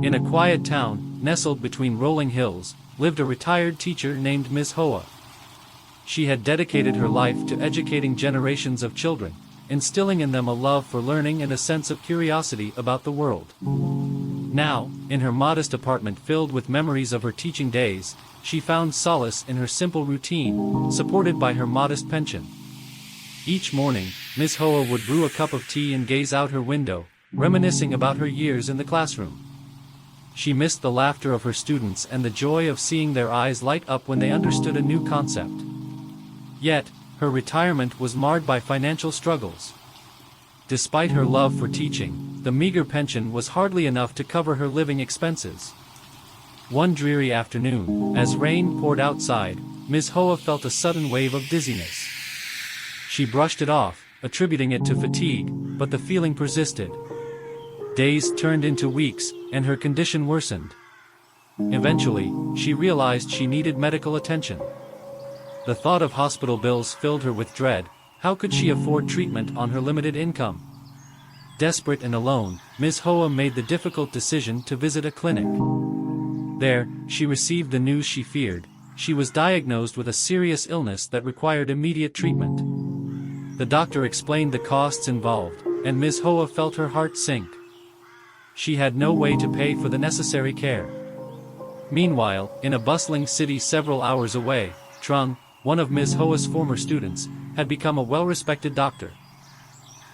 In a quiet town, nestled between rolling hills, lived a retired teacher named Miss Hoa. She had dedicated her life to educating generations of children, instilling in them a love for learning and a sense of curiosity about the world. Now, in her modest apartment filled with memories of her teaching days, she found solace in her simple routine, supported by her modest pension. Each morning, Miss Hoa would brew a cup of tea and gaze out her window, reminiscing about her years in the classroom. She missed the laughter of her students and the joy of seeing their eyes light up when they understood a new concept. Yet, her retirement was marred by financial struggles. Despite her love for teaching, the meager pension was hardly enough to cover her living expenses. One dreary afternoon, as rain poured outside, Miss Hoa felt a sudden wave of dizziness. She brushed it off, attributing it to fatigue, but the feeling persisted. Days turned into weeks, and her condition worsened. Eventually, she realized she needed medical attention. The thought of hospital bills filled her with dread. How could she afford treatment on her limited income? Desperate and alone, Miss Hoa made the difficult decision to visit a clinic. There, she received the news she feared. She was diagnosed with a serious illness that required immediate treatment. The doctor explained the costs involved, and Miss Hoa felt her heart sink. She had no way to pay for the necessary care. Meanwhile, in a bustling city several hours away, Trung, one of Miss Hoa's former students, had become a well-respected doctor.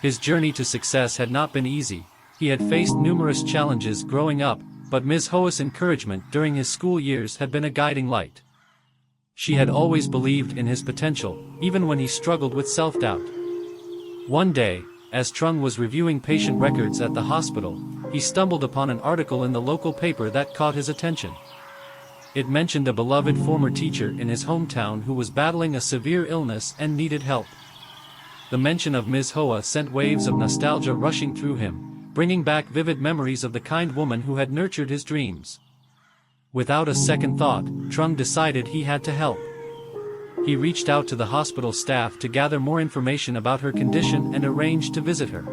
His journey to success had not been easy. He had faced numerous challenges growing up, but Miss Hoa's encouragement during his school years had been a guiding light. She had always believed in his potential, even when he struggled with self-doubt. One day, as Trung was reviewing patient records at the hospital, he stumbled upon an article in the local paper that caught his attention. It mentioned a beloved former teacher in his hometown who was battling a severe illness and needed help. The mention of Miss Hoa sent waves of nostalgia rushing through him, bringing back vivid memories of the kind woman who had nurtured his dreams. Without a second thought, Trung decided he had to help. He reached out to the hospital staff to gather more information about her condition and arranged to visit her.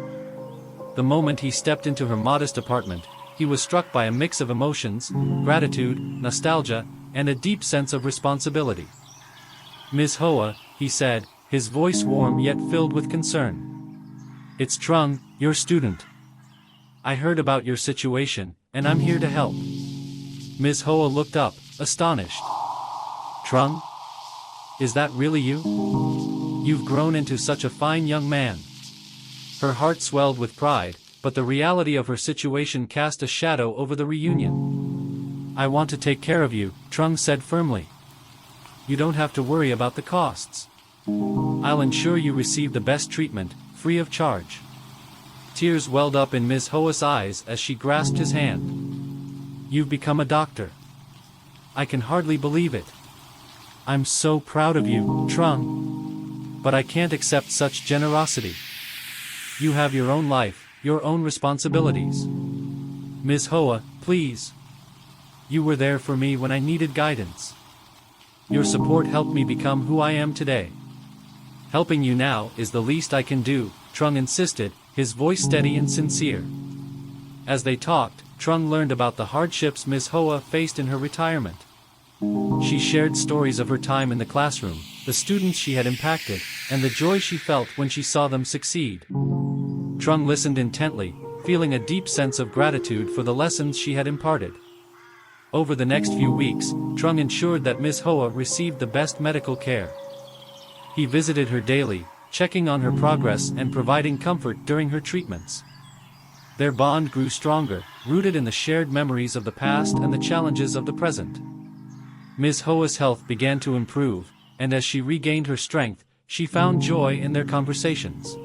The moment he stepped into her modest apartment, he was struck by a mix of emotions, gratitude, nostalgia, and a deep sense of responsibility. "Miss Hoa," he said, his voice warm yet filled with concern. "It's Trung, your student. I heard about your situation, and I'm here to help." Miss Hoa looked up, astonished. "Trung? Is that really you? You've grown into such a fine young man." Her heart swelled with pride, but the reality of her situation cast a shadow over the reunion. "I want to take care of you," Trung said firmly. "You don't have to worry about the costs. I'll ensure you receive the best treatment, free of charge." Tears welled up in Miss Hoa's eyes as she grasped his hand. "You've become a doctor. I can hardly believe it. I'm so proud of you, Trung. But I can't accept such generosity. You have your own life, your own responsibilities. Miss Hoa, please. You were there for me when I needed guidance. Your support helped me become who I am today. Helping you now is the least I can do," Trung insisted, his voice steady and sincere. As they talked, Trung learned about the hardships Miss Hoa faced in her retirement. She shared stories of her time in the classroom, the students she had impacted, and the joy she felt when she saw them succeed. Trung listened intently, feeling a deep sense of gratitude for the lessons she had imparted. Over the next few weeks, Trung ensured that Miss Hoa received the best medical care. He visited her daily, checking on her progress and providing comfort during her treatments. Their bond grew stronger, rooted in the shared memories of the past and the challenges of the present. Miss Hoa's health began to improve, and as she regained her strength, she found joy in their conversations.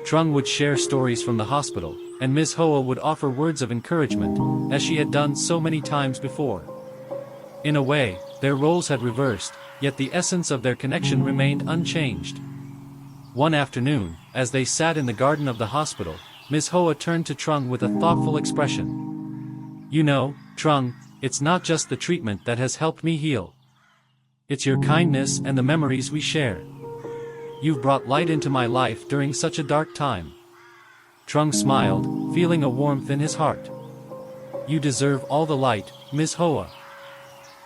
Trung would share stories from the hospital, and Miss Hoa would offer words of encouragement, as she had done so many times before. In a way, their roles had reversed, yet the essence of their connection remained unchanged. One afternoon, as they sat in the garden of the hospital, Miss Hoa turned to Trung with a thoughtful expression. "You know, Trung, it's not just the treatment that has helped me heal. It's your kindness and the memories we share. You've brought light into my life during such a dark time." Trung smiled, feeling a warmth in his heart. You deserve all the light, Ms. Hoa.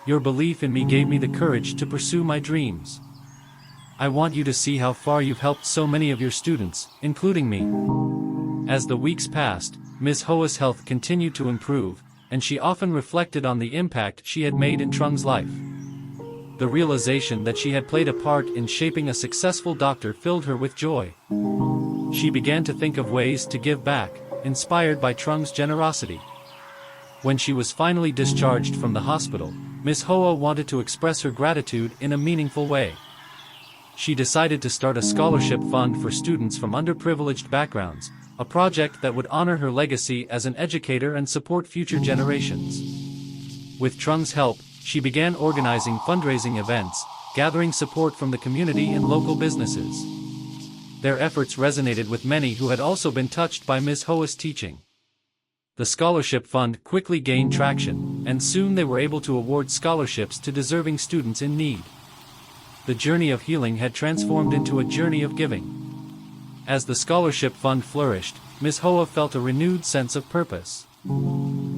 Your belief in me gave me the courage to pursue my dreams. I want you to see how far you've helped so many of your students, including me." As the weeks passed, Ms. Hoa's health continued to improve, and she often reflected on the impact she had made in Trung's life. The realization that she had played a part in shaping a successful doctor filled her with joy. She began to think of ways to give back, inspired by Trung's generosity. When she was finally discharged from the hospital, Ms. Hoa wanted to express her gratitude in a meaningful way. She decided to start a scholarship fund for students from underprivileged backgrounds, a project that would honor her legacy as an educator and support future generations. With Trung's help, she began organizing fundraising events, gathering support from the community and local businesses. Their efforts resonated with many who had also been touched by Ms. Hoa's teaching. The scholarship fund quickly gained traction, and soon they were able to award scholarships to deserving students in need. The journey of healing had transformed into a journey of giving. As the scholarship fund flourished, Ms. Hoa felt a renewed sense of purpose.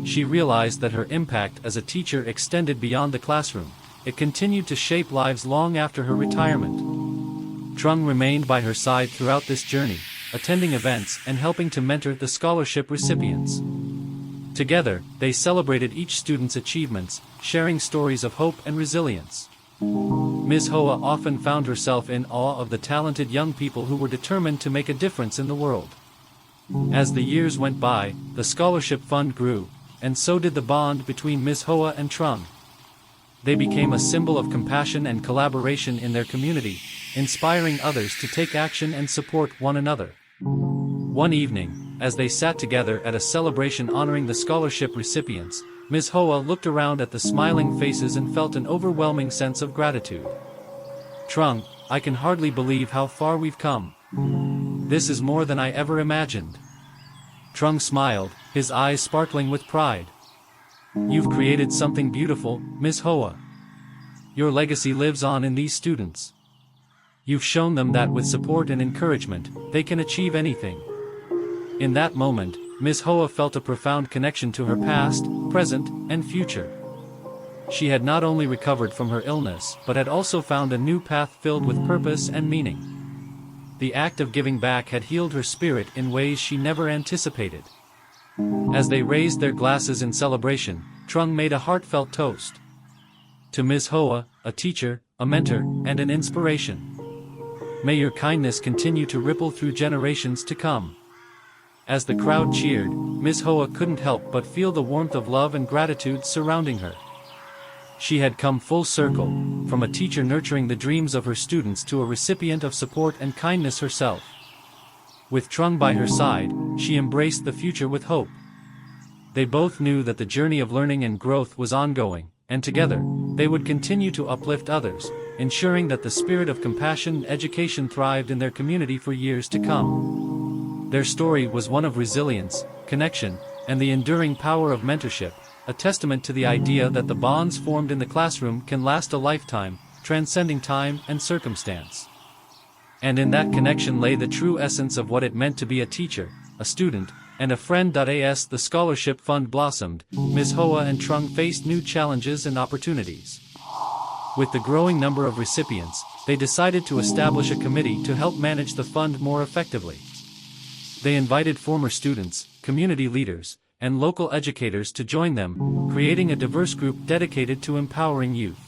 She realized that her impact as a teacher extended beyond the classroom. It continued to shape lives long after her retirement. Trung remained by her side throughout this journey, attending events and helping to mentor the scholarship recipients. Together, they celebrated each student's achievements, sharing stories of hope and resilience. Ms. Hoa often found herself in awe of the talented young people who were determined to make a difference in the world. As the years went by, the scholarship fund grew, and so did the bond between Ms. Hoa and Trung. They became a symbol of compassion and collaboration in their community, inspiring others to take action and support one another. One evening, as they sat together at a celebration honoring the scholarship recipients, Ms. Hoa looked around at the smiling faces and felt an overwhelming sense of gratitude. "Trung, I can hardly believe how far we've come. This is more than I ever imagined." Trung smiled, his eyes sparkling with pride. "You've created something beautiful, Ms. Hoa. Your legacy lives on in these students. You've shown them that with support and encouragement, they can achieve anything." In that moment, Ms. Hoa felt a profound connection to her past, present, and future. She had not only recovered from her illness but had also found a new path filled with purpose and meaning. The act of giving back had healed her spirit in ways she never anticipated. As they raised their glasses in celebration, Trung made a heartfelt toast. "To Ms. Hoa, a teacher, a mentor, and an inspiration. May your kindness continue to ripple through generations to come." As the crowd cheered, Ms. Hoa couldn't help but feel the warmth of love and gratitude surrounding her. She had come full circle, from a teacher nurturing the dreams of her students to a recipient of support and kindness herself. With Trung by her side, she embraced the future with hope. They both knew that the journey of learning and growth was ongoing, and together, they would continue to uplift others, ensuring that the spirit of compassion and education thrived in their community for years to come. Their story was one of resilience, connection, and the enduring power of mentorship, a testament to the idea that the bonds formed in the classroom can last a lifetime, transcending time and circumstance. And in that connection lay the true essence of what it meant to be a teacher, a student, and a friend. As the scholarship fund blossomed, Ms. Hoa and Trung faced new challenges and opportunities. With the growing number of recipients, they decided to establish a committee to help manage the fund more effectively. They invited former students, community leaders, and local educators to join them, creating a diverse group dedicated to empowering youth.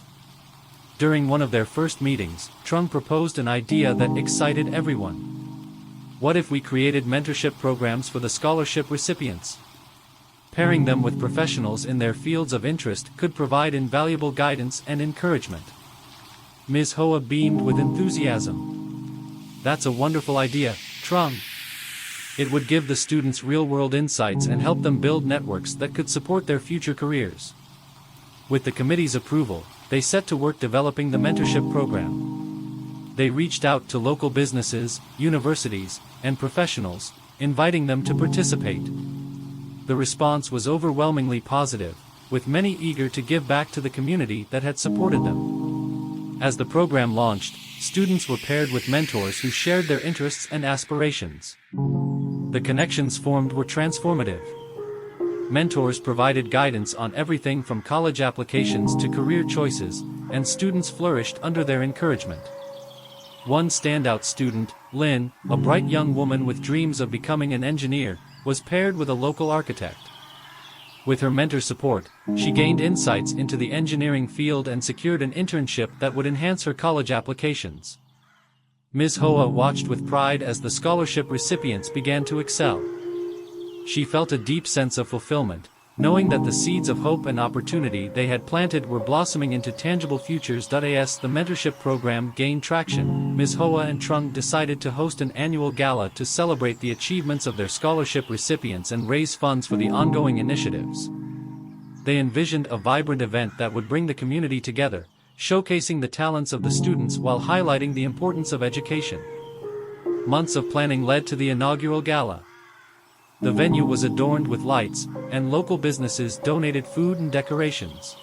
During one of their first meetings, Trung proposed an idea that excited everyone. What if we created mentorship programs for the scholarship recipients? Pairing them with professionals in their fields of interest could provide invaluable guidance and encouragement. Ms. Hoa beamed with enthusiasm. "That's a wonderful idea, Trung. It would give the students real-world insights and help them build networks that could support their future careers." With the committee's approval, they set to work developing the mentorship program. They reached out to local businesses, universities, and professionals, inviting them to participate. The response was overwhelmingly positive, with many eager to give back to the community that had supported them. As the program launched, students were paired with mentors who shared their interests and aspirations. The connections formed were transformative. Mentors provided guidance on everything from college applications to career choices, and students flourished under their encouragement. One standout student, Lynn, a bright young woman with dreams of becoming an engineer, was paired with a local architect. With her mentor's support, she gained insights into the engineering field and secured an internship that would enhance her college applications. Ms. Hoa watched with pride as the scholarship recipients began to excel. She felt a deep sense of fulfillment, knowing that the seeds of hope and opportunity they had planted were blossoming into tangible futures. As the mentorship program gained traction, Ms. Hoa and Trung decided to host an annual gala to celebrate the achievements of their scholarship recipients and raise funds for the ongoing initiatives. They envisioned a vibrant event that would bring the community together, showcasing the talents of the students while highlighting the importance of education. Months of planning led to the inaugural gala. The venue was adorned with lights, and local businesses donated food and decorations.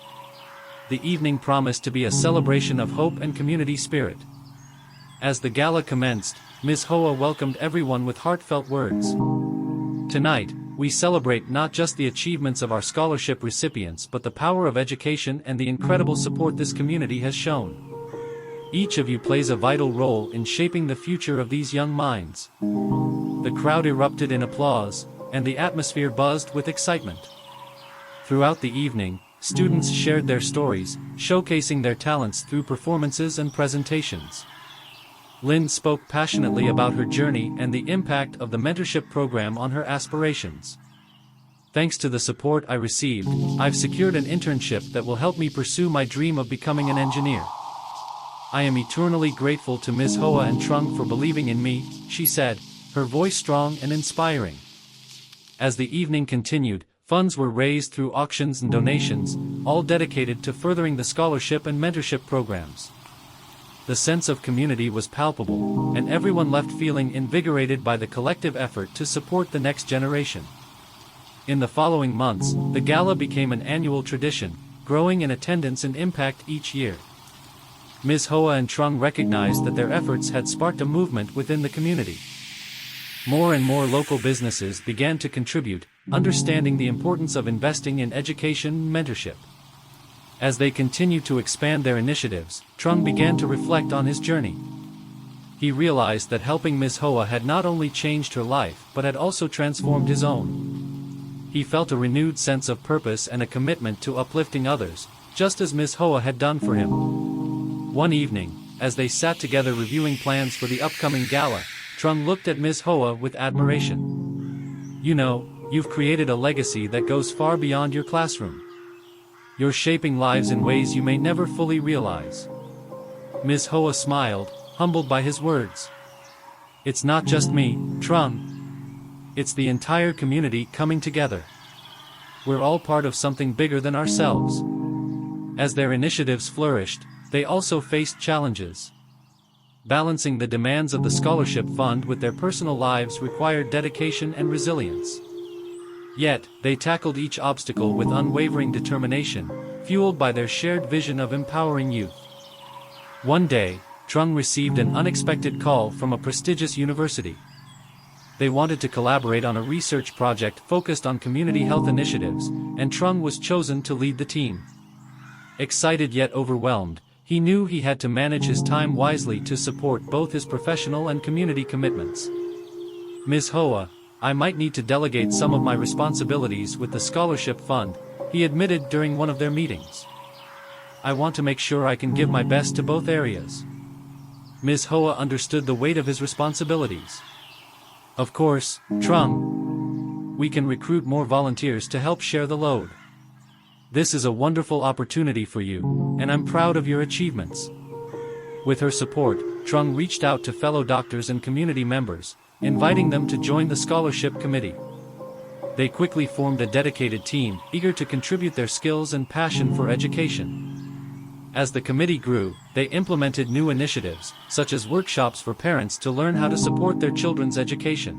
The evening promised to be a celebration of hope and community spirit. As the gala commenced, Ms. Hoa welcomed everyone with heartfelt words. "Tonight, we celebrate not just the achievements of our scholarship recipients but the power of education and the incredible support this community has shown. Each of you plays a vital role in shaping the future of these young minds." The crowd erupted in applause, and the atmosphere buzzed with excitement. Throughout the evening, students shared their stories, showcasing their talents through performances and presentations. Lynn spoke passionately about her journey and the impact of the mentorship program on her aspirations. "Thanks to the support I received, I've secured an internship that will help me pursue my dream of becoming an engineer. I am eternally grateful to Ms. Hoa and Trung for believing in me," she said, her voice strong and inspiring. As the evening continued, funds were raised through auctions and donations, all dedicated to furthering the scholarship and mentorship programs. The sense of community was palpable, and everyone left feeling invigorated by the collective effort to support the next generation. In the following months, the gala became an annual tradition, growing in attendance and impact each year. Ms. Hoa and Trung recognized that their efforts had sparked a movement within the community. More and more local businesses began to contribute, understanding the importance of investing in education and mentorship. As they continued to expand their initiatives, Trung began to reflect on his journey. He realized that helping Ms. Hoa had not only changed her life but had also transformed his own. He felt a renewed sense of purpose and a commitment to uplifting others, just as Ms. Hoa had done for him. One evening, as they sat together reviewing plans for the upcoming gala, Trung looked at Ms. Hoa with admiration. "You know, you've created a legacy that goes far beyond your classroom. You're shaping lives in ways you may never fully realize." Ms. Hoa smiled, humbled by his words. "It's not just me, Trung. It's the entire community coming together. We're all part of something bigger than ourselves." As their initiatives flourished, they also faced challenges. Balancing the demands of the scholarship fund with their personal lives required dedication and resilience. Yet, they tackled each obstacle with unwavering determination, fueled by their shared vision of empowering youth. One day, Trung received an unexpected call from a prestigious university. They wanted to collaborate on a research project focused on community health initiatives, and Trung was chosen to lead the team. Excited yet overwhelmed, he knew he had to manage his time wisely to support both his professional and community commitments. "Ms. Hoa, I might need to delegate some of my responsibilities with the scholarship fund," he admitted during one of their meetings. "I want to make sure I can give my best to both areas." Ms. Hoa understood the weight of his responsibilities. "Of course, Trung. We can recruit more volunteers to help share the load. This is a wonderful opportunity for you, and I'm proud of your achievements." With her support, Trung reached out to fellow doctors and community members, inviting them to join the scholarship committee. They quickly formed a dedicated team, eager to contribute their skills and passion for education. As the committee grew, they implemented new initiatives, such as workshops for parents to learn how to support their children's education.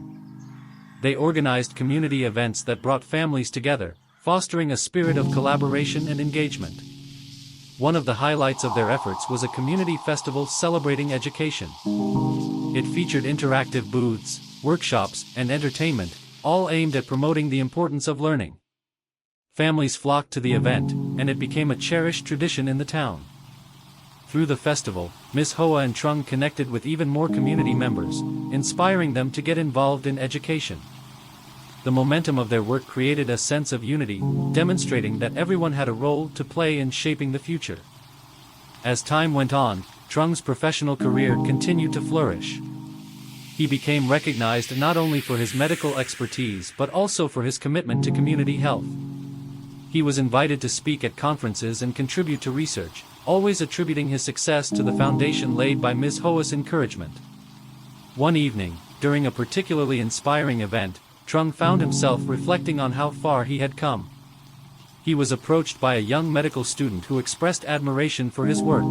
They organized community events that brought families together, fostering a spirit of collaboration and engagement. One of the highlights of their efforts was a community festival celebrating education. It featured interactive booths, workshops, and entertainment, all aimed at promoting the importance of learning. Families flocked to the event, and it became a cherished tradition in the town. Through the festival, Ms. Hoa and Trung connected with even more community members, inspiring them to get involved in education. The momentum of their work created a sense of unity, demonstrating that everyone had a role to play in shaping the future. As time went on, Trung's professional career continued to flourish. He became recognized not only for his medical expertise but also for his commitment to community health. He was invited to speak at conferences and contribute to research, always attributing his success to the foundation laid by Ms. Hoa's encouragement. One evening, during a particularly inspiring event, Trung found himself reflecting on how far he had come. He was approached by a young medical student who expressed admiration for his work.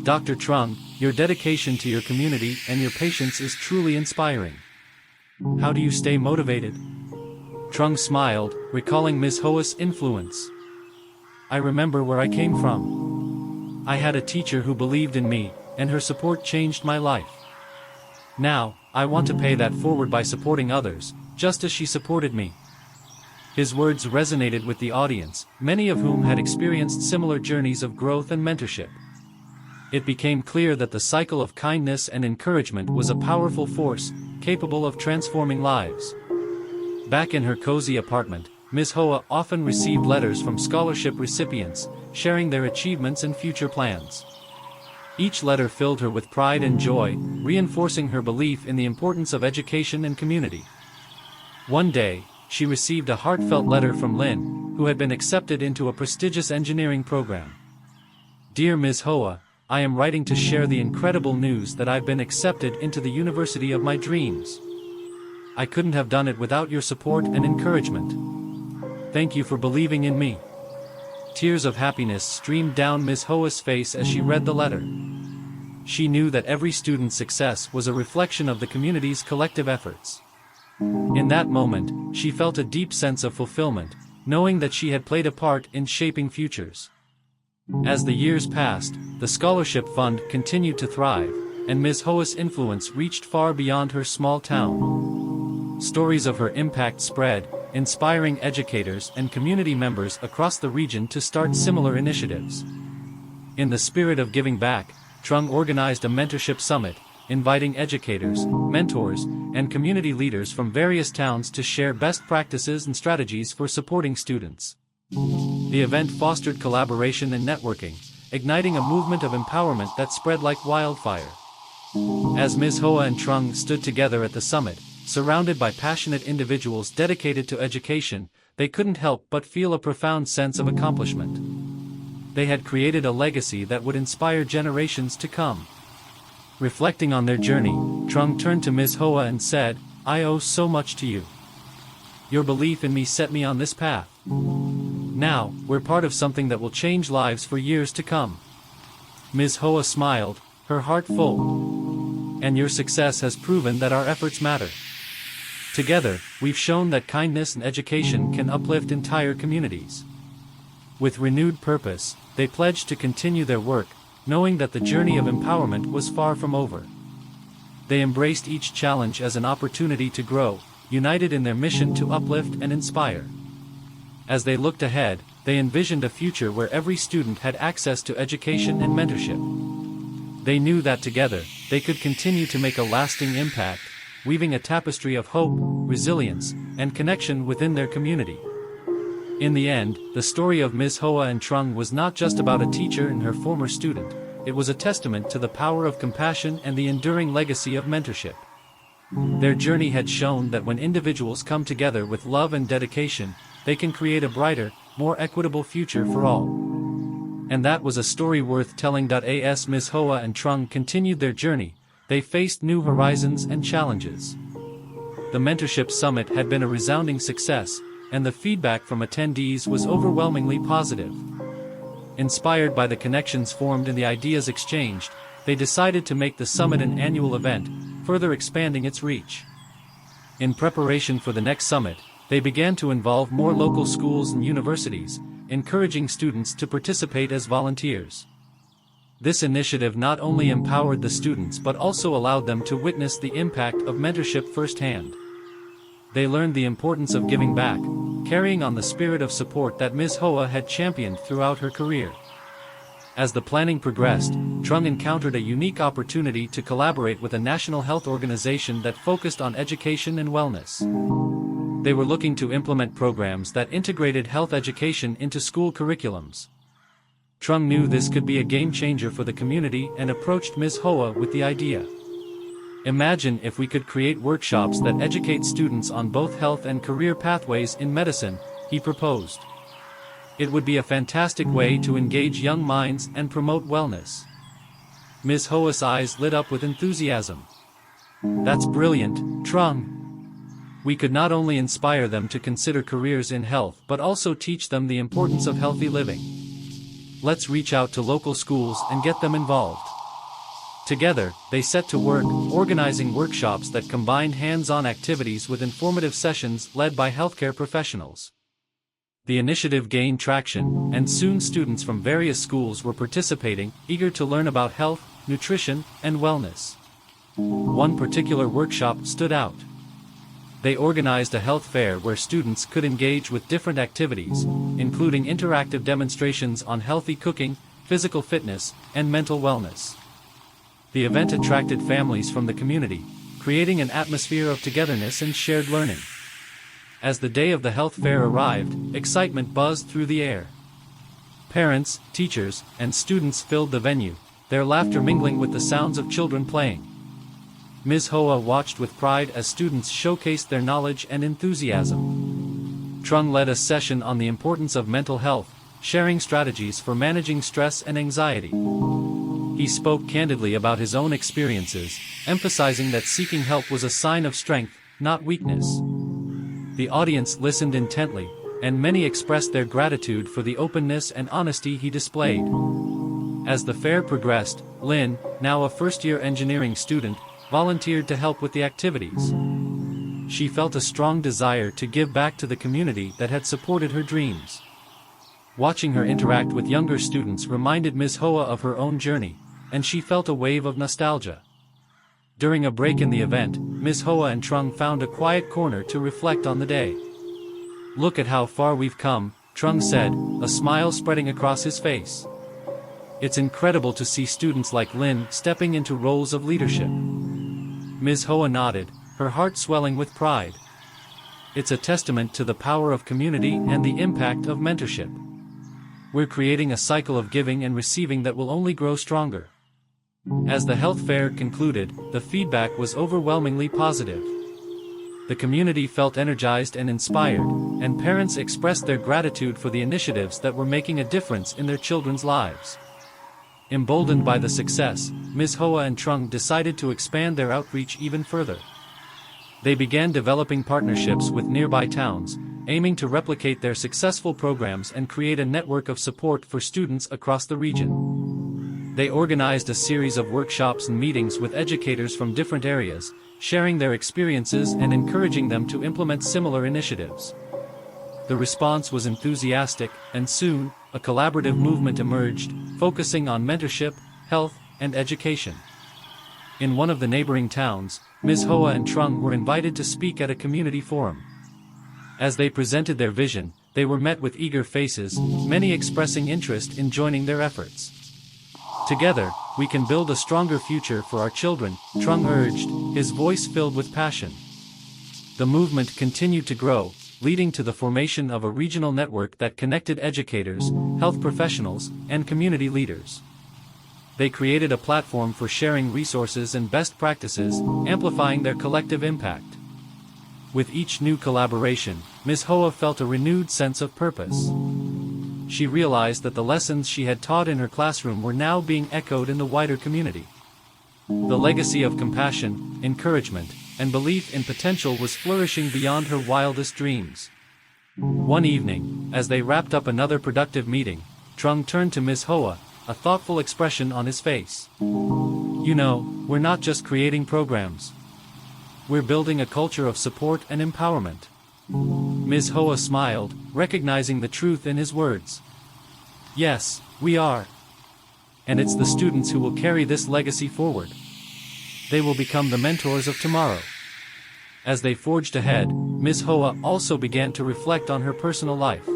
"Dr. Trung, your dedication to your community and your patients is truly inspiring. How do you stay motivated?" Trung smiled, recalling Ms. Hoa's influence. "I remember where I came from. I had a teacher who believed in me, and her support changed my life. Now, I want to pay that forward by supporting others, just as she supported me." His words resonated with the audience, many of whom had experienced similar journeys of growth and mentorship. It became clear that the cycle of kindness and encouragement was a powerful force, capable of transforming lives. Back in her cozy apartment, Ms. Hoa often received letters from scholarship recipients, sharing their achievements and future plans. Each letter filled her with pride and joy, reinforcing her belief in the importance of education and community. One day, she received a heartfelt letter from Lin, who had been accepted into a prestigious engineering program. "Dear Ms. Hoa, I am writing to share the incredible news that I've been accepted into the university of my dreams. I couldn't have done it without your support and encouragement. Thank you for believing in me." Tears of happiness streamed down Ms. Hoa's face as she read the letter. She knew that every student's success was a reflection of the community's collective efforts. In that moment, she felt a deep sense of fulfillment, knowing that she had played a part in shaping futures. As the years passed, the scholarship fund continued to thrive, and Ms. Hoa's influence reached far beyond her small town. Stories of her impact spread, inspiring educators and community members across the region to start similar initiatives. In the spirit of giving back, Trung organized a mentorship summit, inviting educators, mentors, and community leaders from various towns to share best practices and strategies for supporting students. The event fostered collaboration and networking, igniting a movement of empowerment that spread like wildfire. As Ms. Hoa and Trung stood together at the summit, surrounded by passionate individuals dedicated to education, they couldn't help but feel a profound sense of accomplishment. They had created a legacy that would inspire generations to come. Reflecting on their journey, Trung turned to Ms. Hoa and said, "I owe so much to you. Your belief in me set me on this path. Now, we're part of something that will change lives for years to come." Ms. Hoa smiled, her heart full. "And your success has proven that our efforts matter. Together, we've shown that kindness and education can uplift entire communities." With renewed purpose, they pledged to continue their work, knowing that the journey of empowerment was far from over. They embraced each challenge as an opportunity to grow, united in their mission to uplift and inspire. As they looked ahead, they envisioned a future where every student had access to education and mentorship. They knew that together, they could continue to make a lasting impact, weaving a tapestry of hope, resilience, and connection within their community. In the end, the story of Ms. Hoa and Trung was not just about a teacher and her former student, it was a testament to the power of compassion and the enduring legacy of mentorship. Their journey had shown that when individuals come together with love and dedication, they can create a brighter, more equitable future for all. And that was a story worth telling. As Ms. Hoa and Trung continued their journey, they faced new horizons and challenges. The Mentorship Summit had been a resounding success, and the feedback from attendees was overwhelmingly positive. Inspired by the connections formed and the ideas exchanged, they decided to make the summit an annual event, further expanding its reach. In preparation for the next summit, they began to involve more local schools and universities, encouraging students to participate as volunteers. This initiative not only empowered the students but also allowed them to witness the impact of mentorship firsthand. They learned the importance of giving back, carrying on the spirit of support that Ms. Hoa had championed throughout her career. As the planning progressed, Trung encountered a unique opportunity to collaborate with a national health organization that focused on education and wellness. They were looking to implement programs that integrated health education into school curriculums. Trung knew this could be a game changer for the community and approached Ms. Hoa with the idea. Imagine if we could create workshops that educate students on both health and career pathways in medicine, he proposed. It would be a fantastic way to engage young minds and promote wellness. Ms. Hoa's eyes lit up with enthusiasm. That's brilliant, Trung. We could not only inspire them to consider careers in health but also teach them the importance of healthy living. Let's reach out to local schools and get them involved. Together, they set to work, organizing workshops that combined hands-on activities with informative sessions led by healthcare professionals. The initiative gained traction, and soon students from various schools were participating, eager to learn about health, nutrition, and wellness. One particular workshop stood out. They organized a health fair where students could engage with different activities, including interactive demonstrations on healthy cooking, physical fitness, and mental wellness. The event attracted families from the community, creating an atmosphere of togetherness and shared learning. As the day of the health fair arrived, excitement buzzed through the air. Parents, teachers, and students filled the venue, their laughter mingling with the sounds of children playing. Ms. Hoa watched with pride as students showcased their knowledge and enthusiasm. Trung led a session on the importance of mental health, sharing strategies for managing stress and anxiety. He spoke candidly about his own experiences, emphasizing that seeking help was a sign of strength, not weakness. The audience listened intently, and many expressed their gratitude for the openness and honesty he displayed. As the fair progressed, Lin, now a first-year engineering student, volunteered to help with the activities. She felt a strong desire to give back to the community that had supported her dreams. Watching her interact with younger students reminded Ms. Hoa of her own journey, and she felt a wave of nostalgia. During a break in the event, Ms. Hoa and Trung found a quiet corner to reflect on the day. "Look at how far we've come," Trung said, a smile spreading across his face. "It's incredible to see students like Lin stepping into roles of leadership." Ms. Hoa nodded, her heart swelling with pride. It's a testament to the power of community and the impact of mentorship. We're creating a cycle of giving and receiving that will only grow stronger. As the health fair concluded, the feedback was overwhelmingly positive. The community felt energized and inspired, and parents expressed their gratitude for the initiatives that were making a difference in their children's lives. Emboldened by the success, Ms. Hoa and Trung decided to expand their outreach even further. They began developing partnerships with nearby towns, aiming to replicate their successful programs and create a network of support for students across the region. They organized a series of workshops and meetings with educators from different areas, sharing their experiences and encouraging them to implement similar initiatives. The response was enthusiastic, and soon, a collaborative movement emerged, focusing on mentorship, health, and education. In one of the neighboring towns, Ms. Hoa and Trung were invited to speak at a community forum. As they presented their vision, they were met with eager faces, many expressing interest in joining their efforts. "Together, we can build a stronger future for our children," Trung urged, his voice filled with passion. The movement continued to grow, leading to the formation of a regional network that connected educators, health professionals, and community leaders. They created a platform for sharing resources and best practices, amplifying their collective impact. With each new collaboration, Ms. Hoa felt a renewed sense of purpose. She realized that the lessons she had taught in her classroom were now being echoed in the wider community. The legacy of compassion, encouragement, and belief in potential was flourishing beyond her wildest dreams. One evening, as they wrapped up another productive meeting, Trung turned to Ms. Hoa, a thoughtful expression on his face. "You know, we're not just creating programs. We're building a culture of support and empowerment." Ms. Hoa smiled, recognizing the truth in his words. "Yes, we are. And it's the students who will carry this legacy forward. They will become the mentors of tomorrow." As they forged ahead, Ms. Hoa also began to reflect on her personal life.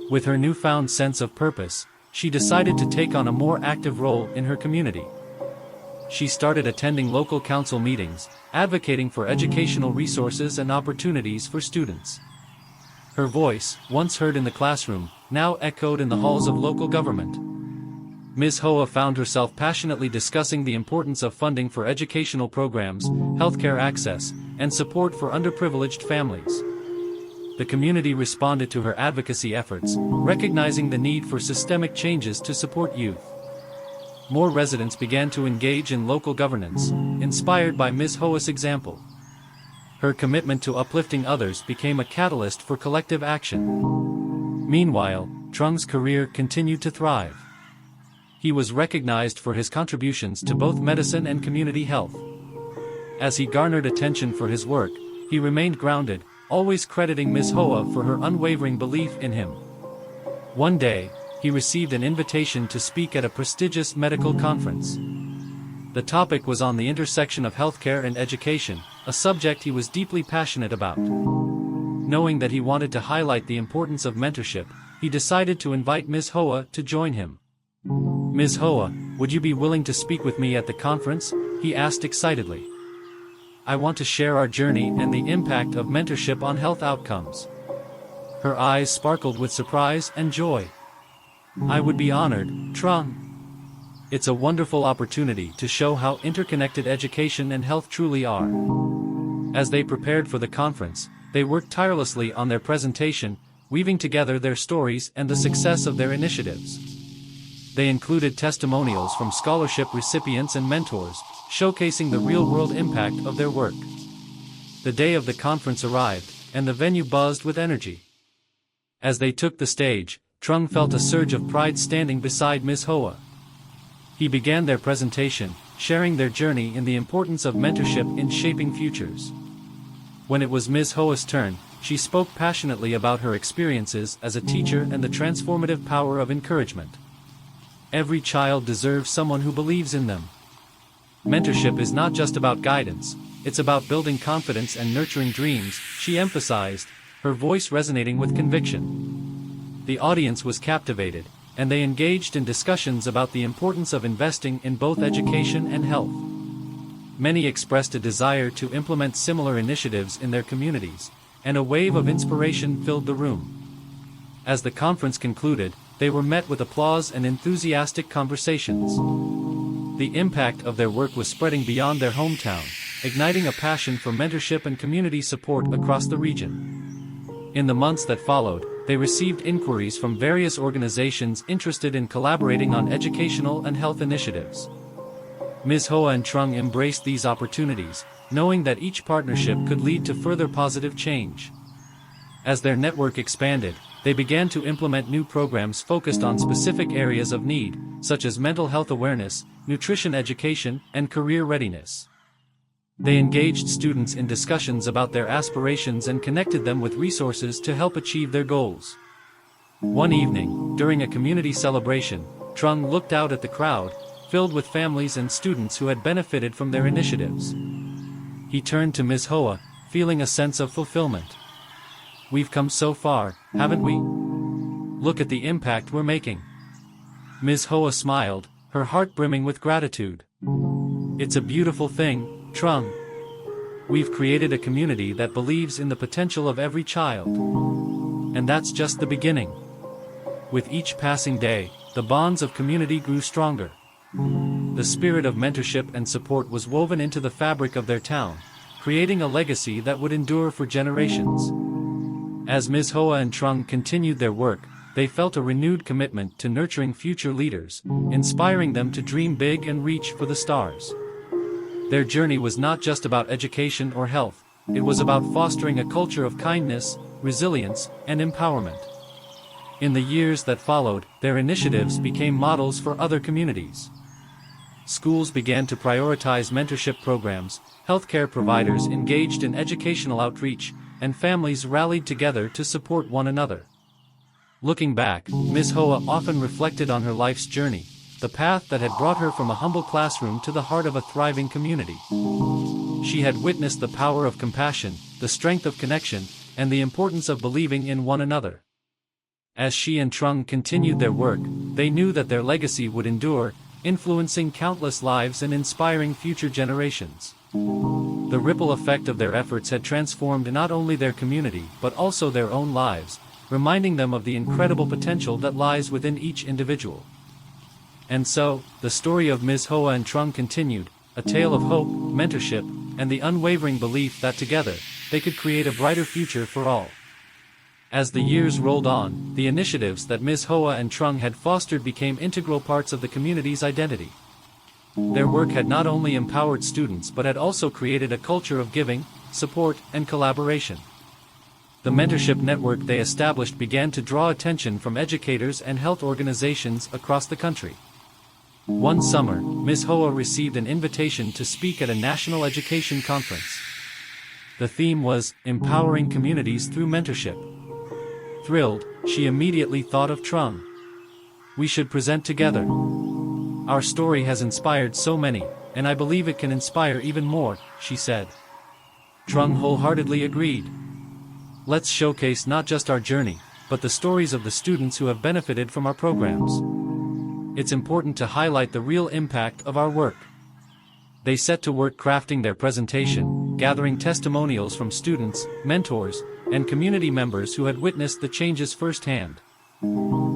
With her newfound sense of purpose, she decided to take on a more active role in her community. She started attending local council meetings, advocating for educational resources and opportunities for students. Her voice, once heard in the classroom, now echoed in the halls of local government. Ms. Hoa found herself passionately discussing the importance of funding for educational programs, healthcare access, and support for underprivileged families. The community responded to her advocacy efforts, recognizing the need for systemic changes to support youth. More residents began to engage in local governance, inspired by Ms. Hoa's example. Her commitment to uplifting others became a catalyst for collective action. Meanwhile, Trung's career continued to thrive. He was recognized for his contributions to both medicine and community health. As he garnered attention for his work, he remained grounded, always crediting Ms. Hoa for her unwavering belief in him. One day, he received an invitation to speak at a prestigious medical conference. The topic was on the intersection of healthcare and education, a subject he was deeply passionate about. Knowing that he wanted to highlight the importance of mentorship, he decided to invite Ms. Hoa to join him. "Ms. Hoa, would you be willing to speak with me at the conference?" he asked excitedly. "I want to share our journey and the impact of mentorship on health outcomes." Her eyes sparkled with surprise and joy. "I would be honored, Trung. It's a wonderful opportunity to show how interconnected education and health truly are." As they prepared for the conference, they worked tirelessly on their presentation, weaving together their stories and the success of their initiatives. They included testimonials from scholarship recipients and mentors, showcasing the real-world impact of their work. The day of the conference arrived, and the venue buzzed with energy. As they took the stage, Trung felt a surge of pride standing beside Ms. Hoa. He began their presentation, sharing their journey in the importance of mentorship in shaping futures. When it was Ms. Hoa's turn, she spoke passionately about her experiences as a teacher and the transformative power of encouragement. Every child deserves someone who believes in them. Mentorship is not just about guidance, it's about building confidence and nurturing dreams, she emphasized, her voice resonating with conviction. The audience was captivated, and they engaged in discussions about the importance of investing in both education and health. Many expressed a desire to implement similar initiatives in their communities, and a wave of inspiration filled the room. As the conference concluded, they were met with applause and enthusiastic conversations. The impact of their work was spreading beyond their hometown, igniting a passion for mentorship and community support across the region. In the months that followed, they received inquiries from various organizations interested in collaborating on educational and health initiatives. Ms. Hoa and Trung embraced these opportunities, knowing that each partnership could lead to further positive change. As their network expanded, they began to implement new programs focused on specific areas of need, such as mental health awareness, nutrition education, and career readiness. They engaged students in discussions about their aspirations and connected them with resources to help achieve their goals. One evening, during a community celebration, Trung looked out at the crowd, filled with families and students who had benefited from their initiatives. He turned to Ms. Hoa, feeling a sense of fulfillment. "We've come so far, haven't we? Look at the impact we're making." Ms. Hoa smiled, her heart brimming with gratitude. "It's a beautiful thing, Trung. We've created a community that believes in the potential of every child. And that's just the beginning." With each passing day, the bonds of community grew stronger. The spirit of mentorship and support was woven into the fabric of their town, creating a legacy that would endure for generations. As Ms. Hoa and Trung continued their work, they felt a renewed commitment to nurturing future leaders, inspiring them to dream big and reach for the stars. Their journey was not just about education or health, it was about fostering a culture of kindness, resilience, and empowerment. In the years that followed, their initiatives became models for other communities. Schools began to prioritize mentorship programs, healthcare providers engaged in educational outreach, and families rallied together to support one another. Looking back, Ms. Hoa often reflected on her life's journey, the path that had brought her from a humble classroom to the heart of a thriving community. She had witnessed the power of compassion, the strength of connection, and the importance of believing in one another. As she and Trung continued their work, they knew that their legacy would endure, influencing countless lives and inspiring future generations. The ripple effect of their efforts had transformed not only their community but also their own lives, reminding them of the incredible potential that lies within each individual. And so, the story of Ms. Hoa and Trung continued, a tale of hope, mentorship, and the unwavering belief that together, they could create a brighter future for all. As the years rolled on, the initiatives that Ms. Hoa and Trung had fostered became integral parts of the community's identity. Their work had not only empowered students but had also created a culture of giving, support, and collaboration. The mentorship network they established began to draw attention from educators and health organizations across the country. One summer, Ms. Hoa received an invitation to speak at a national education conference. The theme was, Empowering Communities Through Mentorship. Thrilled, she immediately thought of Trung. We should present together. Our story has inspired so many, and I believe it can inspire even more, she said. Trung wholeheartedly agreed. Let's showcase not just our journey, but the stories of the students who have benefited from our programs. It's important to highlight the real impact of our work. They set to work crafting their presentation, gathering testimonials from students, mentors, and community members who had witnessed the changes firsthand.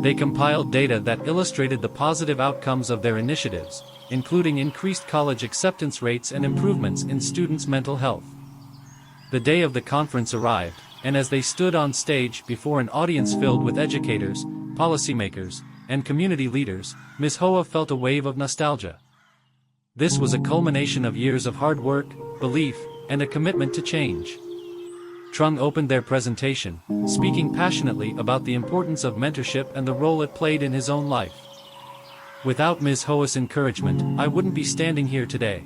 They compiled data that illustrated the positive outcomes of their initiatives, including increased college acceptance rates and improvements in students' mental health. The day of the conference arrived, and as they stood on stage before an audience filled with educators, policymakers, and community leaders, Ms. Hoa felt a wave of nostalgia. This was a culmination of years of hard work, belief, and a commitment to change. Trung opened their presentation, speaking passionately about the importance of mentorship and the role it played in his own life. Without Ms. Hoa's encouragement, I wouldn't be standing here today.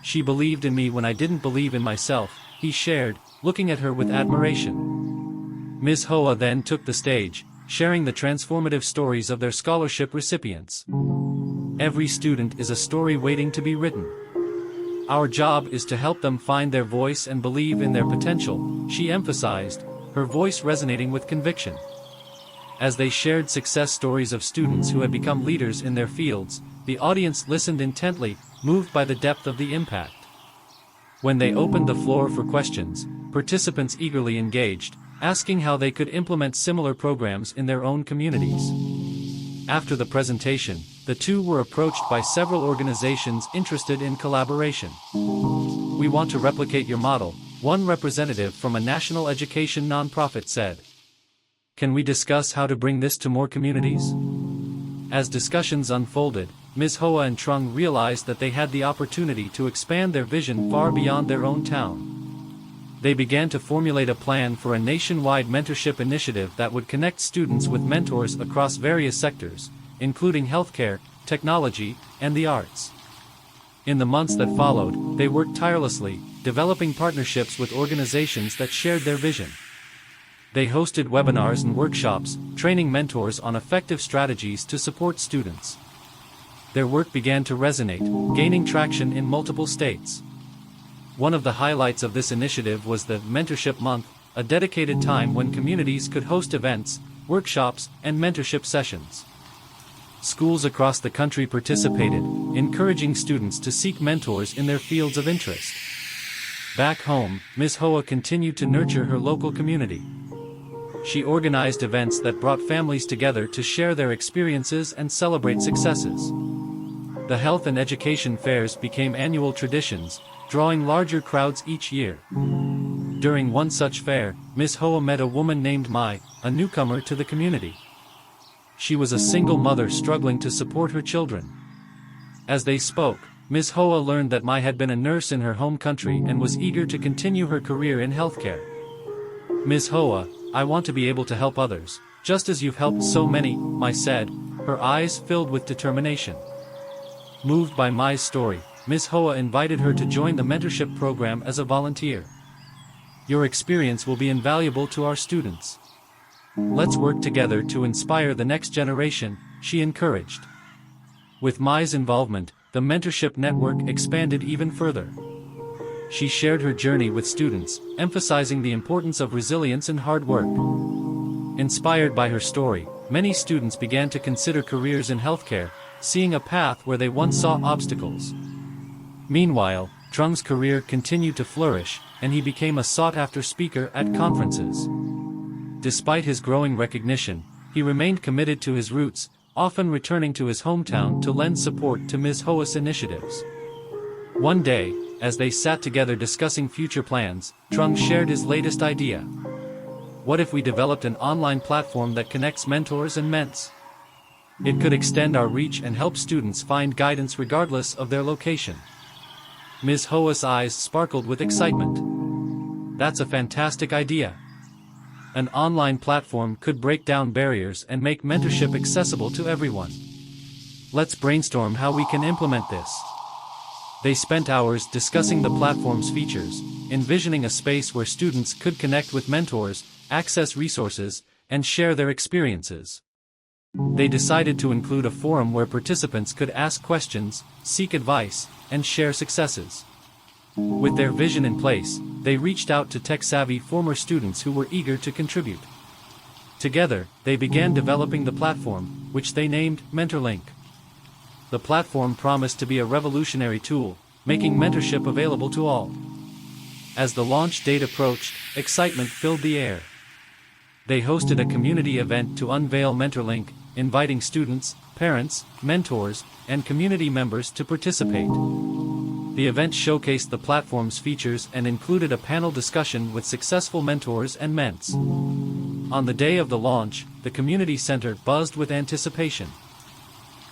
She believed in me when I didn't believe in myself, he shared, looking at her with admiration. Ms. Hoa then took the stage, sharing the transformative stories of their scholarship recipients. Every student is a story waiting to be written. Our job is to help them find their voice and believe in their potential, she emphasized, her voice resonating with conviction. As they shared success stories of students who had become leaders in their fields, the audience listened intently, moved by the depth of the impact. When they opened the floor for questions, participants eagerly engaged, asking how they could implement similar programs in their own communities. After the presentation, the two were approached by several organizations interested in collaboration. We want to replicate your model, one representative from a national education nonprofit said. Can we discuss how to bring this to more communities? As discussions unfolded, Ms. Hoa and Trung realized that they had the opportunity to expand their vision far beyond their own town. They began to formulate a plan for a nationwide mentorship initiative that would connect students with mentors across various sectors, including healthcare, technology, and the arts. In the months that followed, they worked tirelessly, developing partnerships with organizations that shared their vision. They hosted webinars and workshops, training mentors on effective strategies to support students. Their work began to resonate, gaining traction in multiple states. One of the highlights of this initiative was the Mentorship Month, a dedicated time when communities could host events, workshops, and mentorship sessions. Schools across the country participated, encouraging students to seek mentors in their fields of interest. Back home, Ms. Hoa continued to nurture her local community. She organized events that brought families together to share their experiences and celebrate successes. The health and education fairs became annual traditions, drawing larger crowds each year. During one such fair, Ms. Hoa met a woman named Mai, a newcomer to the community. She was a single mother struggling to support her children. As they spoke, Ms. Hoa learned that Mai had been a nurse in her home country and was eager to continue her career in healthcare. Ms. Hoa, I want to be able to help others, just as you've helped so many, Mai said, her eyes filled with determination. Moved by Mai's story, Ms. Hoa invited her to join the mentorship program as a volunteer. Your experience will be invaluable to our students. Let's work together to inspire the next generation, she encouraged. With Mai's involvement, the mentorship network expanded even further. she shared her journey with students, emphasizing the importance of resilience and hard work. Inspired by her story, many students began to consider careers in healthcare, seeing a path where they once saw obstacles. Meanwhile, Trung's career continued to flourish, and he became a sought-after speaker at conferences. Despite his growing recognition, he remained committed to his roots, often returning to his hometown to lend support to Ms. Hoa's initiatives. One day, as they sat together discussing future plans, Trung shared his latest idea. What if we developed an online platform that connects mentors and ments? It could extend our reach and help students find guidance regardless of their location. Ms. Hoa's eyes sparkled with excitement. That's a fantastic idea. An online platform could break down barriers and make mentorship accessible to everyone. Let's brainstorm how we can implement this. They spent hours discussing the platform's features, envisioning a space where students could connect with mentors, access resources, and share their experiences. They decided to include a forum where participants could ask questions, seek advice, and share successes. With their vision in place, they reached out to tech-savvy former students who were eager to contribute. Together, they began developing the platform, which they named MentorLink. The platform promised to be a revolutionary tool, making mentorship available to all. As the launch date approached, excitement filled the air. They hosted a community event to unveil MentorLink, inviting students, parents, mentors, and community members to participate. The event showcased the platform's features and included a panel discussion with successful mentors and ments. On the day of the launch, the community center buzzed with anticipation.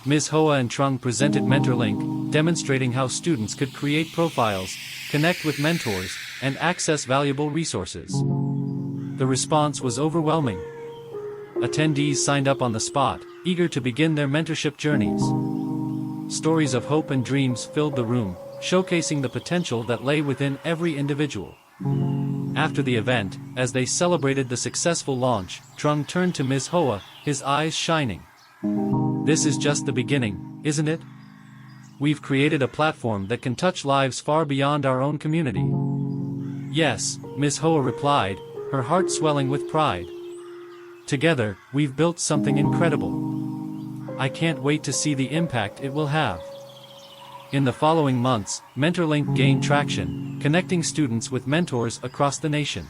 Ms. Hoa and Trung presented MentorLink, demonstrating how students could create profiles, connect with mentors, and access valuable resources. The response was overwhelming. Attendees signed up on the spot, eager to begin their mentorship journeys. Stories of hope and dreams filled the room, showcasing the potential that lay within every individual. After the event, as they celebrated the successful launch, Trung turned to Ms. Hoa, his eyes shining. "This is just the beginning, isn't it? We've created a platform that can touch lives far beyond our own community." "Yes," Ms. Hoa replied, her heart swelling with pride. "Together, we've built something incredible. I can't wait to see the impact it will have." In the following months, MentorLink gained traction, connecting students with mentors across the nation.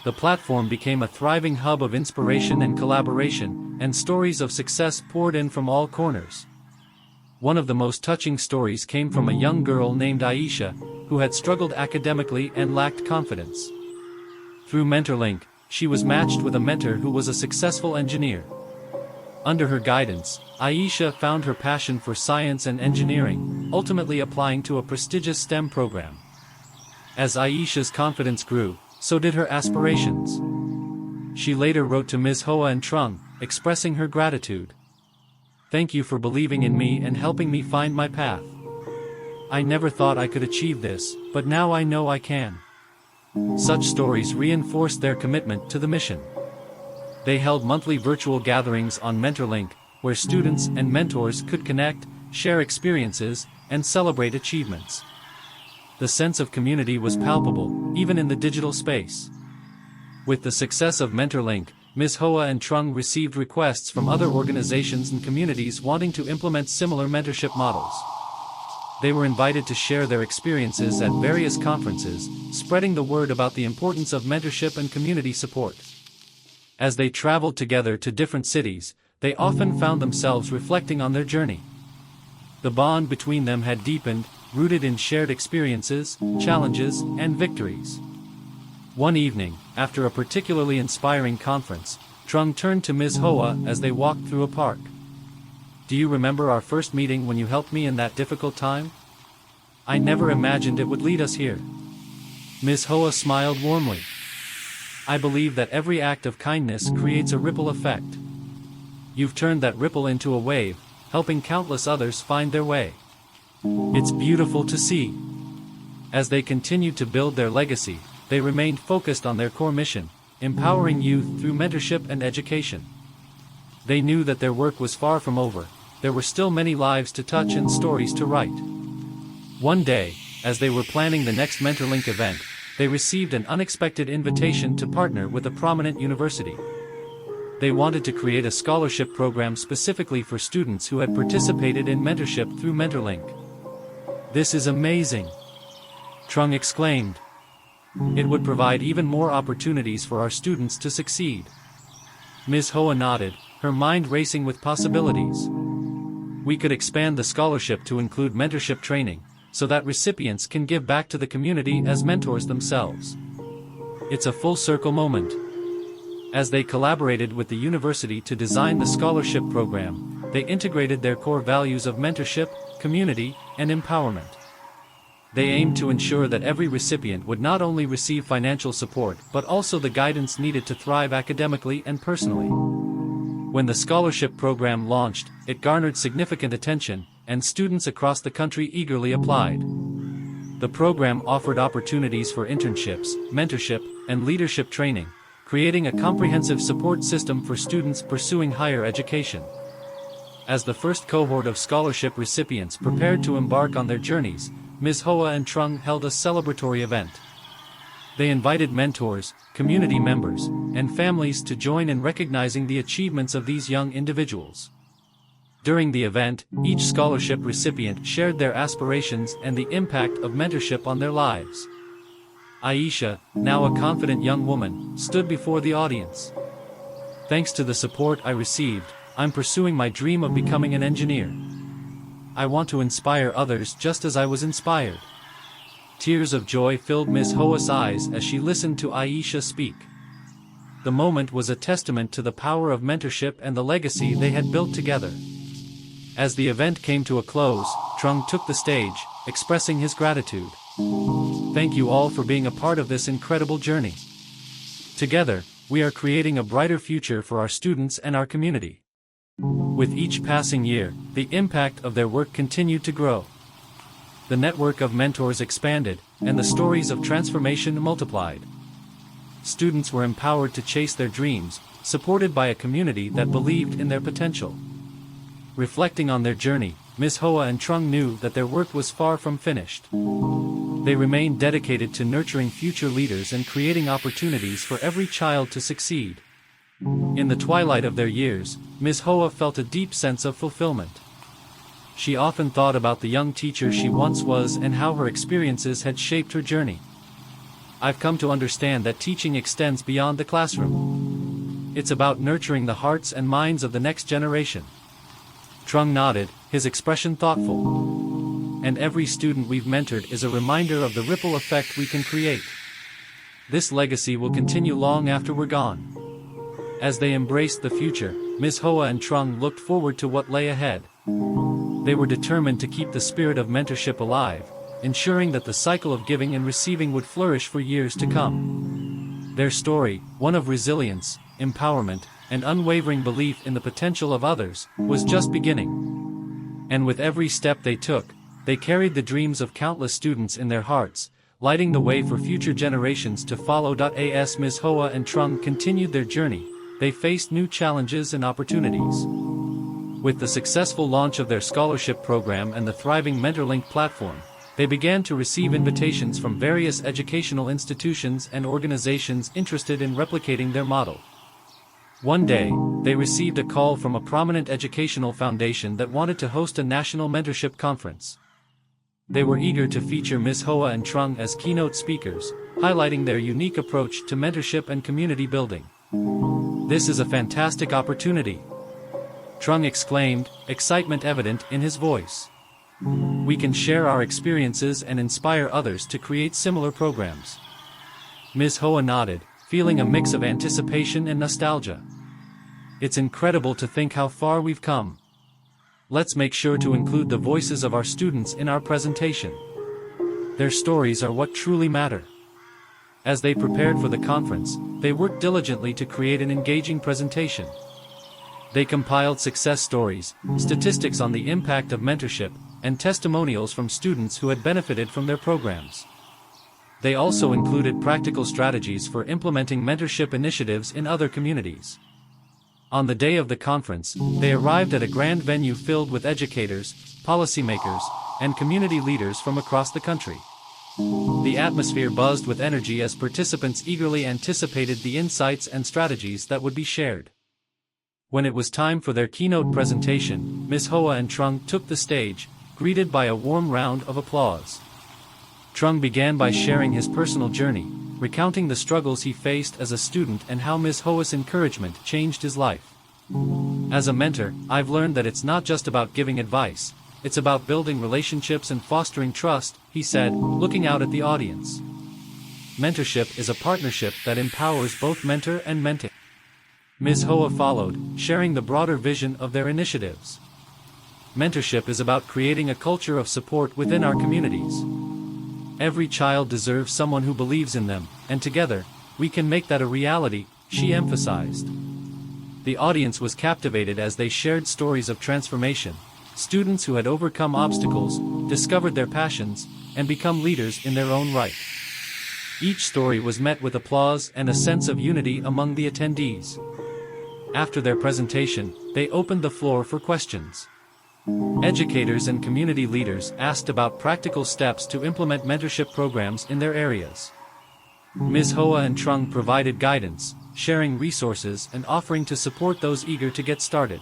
The platform became a thriving hub of inspiration and collaboration, and stories of success poured in from all corners. One of the most touching stories came from a young girl named Aisha, who had struggled academically and lacked confidence. Through MentorLink, she was matched with a mentor who was a successful engineer. Under her guidance, Aisha found her passion for science and engineering, ultimately applying to a prestigious STEM program. As Aisha's confidence grew, so did her aspirations. She later wrote to Ms. Hoa and Trung, expressing her gratitude. "Thank you for believing in me and helping me find my path. I never thought I could achieve this, but now I know I can." Such stories reinforced their commitment to the mission. They held monthly virtual gatherings on MentorLink, where students and mentors could connect, share experiences, and celebrate achievements. The sense of community was palpable, even in the digital space. With the success of MentorLink, Ms. Hoa and Trung received requests from other organizations and communities wanting to implement similar mentorship models. They were invited to share their experiences at various conferences, spreading the word about the importance of mentorship and community support. As they traveled together to different cities, they often found themselves reflecting on their journey. The bond between them had deepened, rooted in shared experiences, challenges, and victories. One evening, after a particularly inspiring conference, Trung turned to Ms. Hoa as they walked through a park. "Do you remember our first meeting when you helped me in that difficult time? I never imagined it would lead us here." Ms. Hoa smiled warmly. "I believe that every act of kindness creates a ripple effect. You've turned that ripple into a wave, helping countless others find their way. It's beautiful to see." As they continued to build their legacy, they remained focused on their core mission, empowering youth through mentorship and education. They knew that their work was far from over. There were still many lives to touch and stories to write. One day, as they were planning the next MentorLink event, they received an unexpected invitation to partner with a prominent university. They wanted to create a scholarship program specifically for students who had participated in mentorship through MentorLink. "This is amazing!" Trung exclaimed. "It would provide even more opportunities for our students to succeed." Ms. Hoa nodded, her mind racing with possibilities. "We could expand the scholarship to include mentorship training, so that recipients can give back to the community as mentors themselves." It's a full circle moment. As they collaborated with the university to design the scholarship program, they integrated their core values of mentorship, community, and empowerment. They aimed to ensure that every recipient would not only receive financial support but also the guidance needed to thrive academically and personally. When the scholarship program launched, it garnered significant attention, and students across the country eagerly applied. The program offered opportunities for internships, mentorship, and leadership training, creating a comprehensive support system for students pursuing higher education. As the first cohort of scholarship recipients prepared to embark on their journeys, Ms. Hoa and Trung held a celebratory event. They invited mentors, community members, and families to join in recognizing the achievements of these young individuals. During the event, each scholarship recipient shared their aspirations and the impact of mentorship on their lives. Aisha, now a confident young woman, stood before the audience. "Thanks to the support I received, I'm pursuing my dream of becoming an engineer. I want to inspire others just as I was inspired." Tears of joy filled Ms. Hoa's eyes as she listened to Aisha speak. The moment was a testament to the power of mentorship and the legacy they had built together. As the event came to a close, Trung took the stage, expressing his gratitude. "Thank you all for being a part of this incredible journey. Together, we are creating a brighter future for our students and our community." With each passing year, the impact of their work continued to grow. The network of mentors expanded, and the stories of transformation multiplied. Students were empowered to chase their dreams, supported by a community that believed in their potential. Reflecting on their journey, Ms. Hoa and Trung knew that their work was far from finished. They remained dedicated to nurturing future leaders and creating opportunities for every child to succeed. In the twilight of their years, Ms. Hoa felt a deep sense of fulfillment. She often thought about the young teacher she once was and how her experiences had shaped her journey. "I've come to understand that teaching extends beyond the classroom. It's about nurturing the hearts and minds of the next generation." Trung nodded, his expression thoughtful. "And every student we've mentored is a reminder of the ripple effect we can create. This legacy will continue long after we're gone." As they embraced the future, Ms. Hoa and Trung looked forward to what lay ahead. They were determined to keep the spirit of mentorship alive, ensuring that the cycle of giving and receiving would flourish for years to come. Their story, one of resilience, empowerment, and unwavering belief in the potential of others, was just beginning. And with every step they took, they carried the dreams of countless students in their hearts, lighting the way for future generations to follow. As Ms. Hoa and Trung continued their journey, they faced new challenges and opportunities. With the successful launch of their scholarship program and the thriving MentorLink platform, they began to receive invitations from various educational institutions and organizations interested in replicating their model. One day, they received a call from a prominent educational foundation that wanted to host a national mentorship conference. They were eager to feature Ms. Hoa and Trung as keynote speakers, highlighting their unique approach to mentorship and community building. "This is a fantastic opportunity," Trung exclaimed, excitement evident in his voice. "We can share our experiences and inspire others to create similar programs." Ms. Hoa nodded, feeling a mix of anticipation and nostalgia. "It's incredible to think how far we've come. Let's make sure to include the voices of our students in our presentation. Their stories are what truly matter." As they prepared for the conference, they worked diligently to create an engaging presentation. They compiled success stories, statistics on the impact of mentorship, and testimonials from students who had benefited from their programs. They also included practical strategies for implementing mentorship initiatives in other communities. On the day of the conference, they arrived at a grand venue filled with educators, policymakers, and community leaders from across the country. The atmosphere buzzed with energy as participants eagerly anticipated the insights and strategies that would be shared. When it was time for their keynote presentation, Ms. Hoa and Trung took the stage, greeted by a warm round of applause. Trung began by sharing his personal journey, recounting the struggles he faced as a student and how Ms. Hoa's encouragement changed his life. As a mentor, I've learned that it's not just about giving advice, it's about building relationships and fostering trust, he said, looking out at the audience. Mentorship is a partnership that empowers both mentor and mentee. Ms. Hoa followed, sharing the broader vision of their initiatives. Mentorship is about creating a culture of support within our communities. Every child deserves someone who believes in them, and together, we can make that a reality, she emphasized. The audience was captivated as they shared stories of transformation, students who had overcome obstacles, discovered their passions, and become leaders in their own right. Each story was met with applause and a sense of unity among the attendees. After their presentation, they opened the floor for questions. Educators and community leaders asked about practical steps to implement mentorship programs in their areas. Ms. Hoa and Trung provided guidance, sharing resources and offering to support those eager to get started.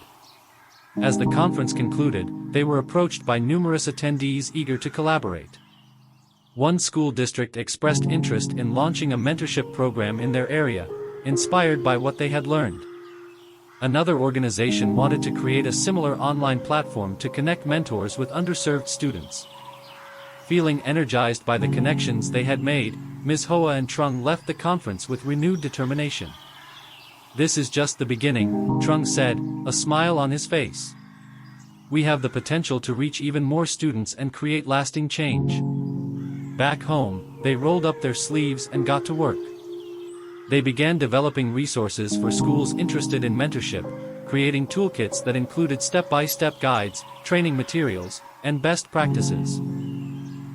As the conference concluded, they were approached by numerous attendees eager to collaborate. One school district expressed interest in launching a mentorship program in their area, inspired by what they had learned. Another organization wanted to create a similar online platform to connect mentors with underserved students. Feeling energized by the connections they had made, Ms. Hoa and Trung left the conference with renewed determination. "This is just the beginning," Trung said, a smile on his face. "We have the potential to reach even more students and create lasting change." Back home, they rolled up their sleeves and got to work. They began developing resources for schools interested in mentorship, creating toolkits that included step-by-step guides, training materials, and best practices.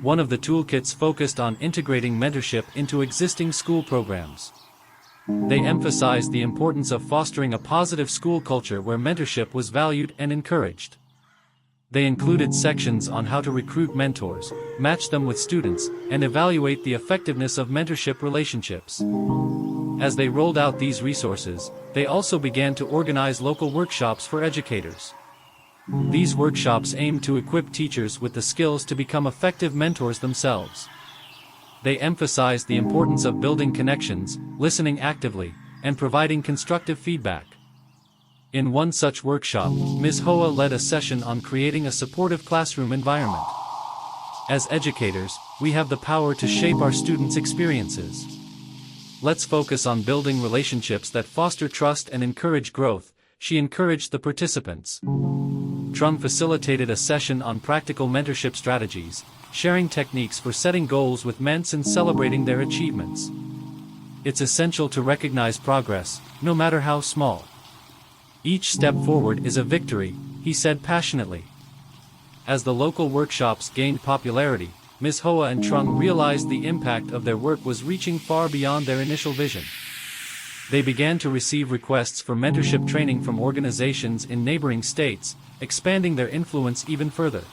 One of the toolkits focused on integrating mentorship into existing school programs. They emphasized the importance of fostering a positive school culture where mentorship was valued and encouraged. They included sections on how to recruit mentors, match them with students, and evaluate the effectiveness of mentorship relationships. As they rolled out these resources, they also began to organize local workshops for educators. These workshops aimed to equip teachers with the skills to become effective mentors themselves. They emphasized the importance of building connections, listening actively, and providing constructive feedback. In one such workshop, Ms. Hoa led a session on creating a supportive classroom environment. As educators, we have the power to shape our students' experiences. Let's focus on building relationships that foster trust and encourage growth, she encouraged the participants. Trung facilitated a session on practical mentorship strategies, sharing techniques for setting goals with ments and celebrating their achievements. It's essential to recognize progress, no matter how small. Each step forward is a victory, he said passionately. As the local workshops gained popularity, Ms. Hoa and Trung realized the impact of their work was reaching far beyond their initial vision. They began to receive requests for mentorship training from organizations in neighboring states, expanding their influence even further.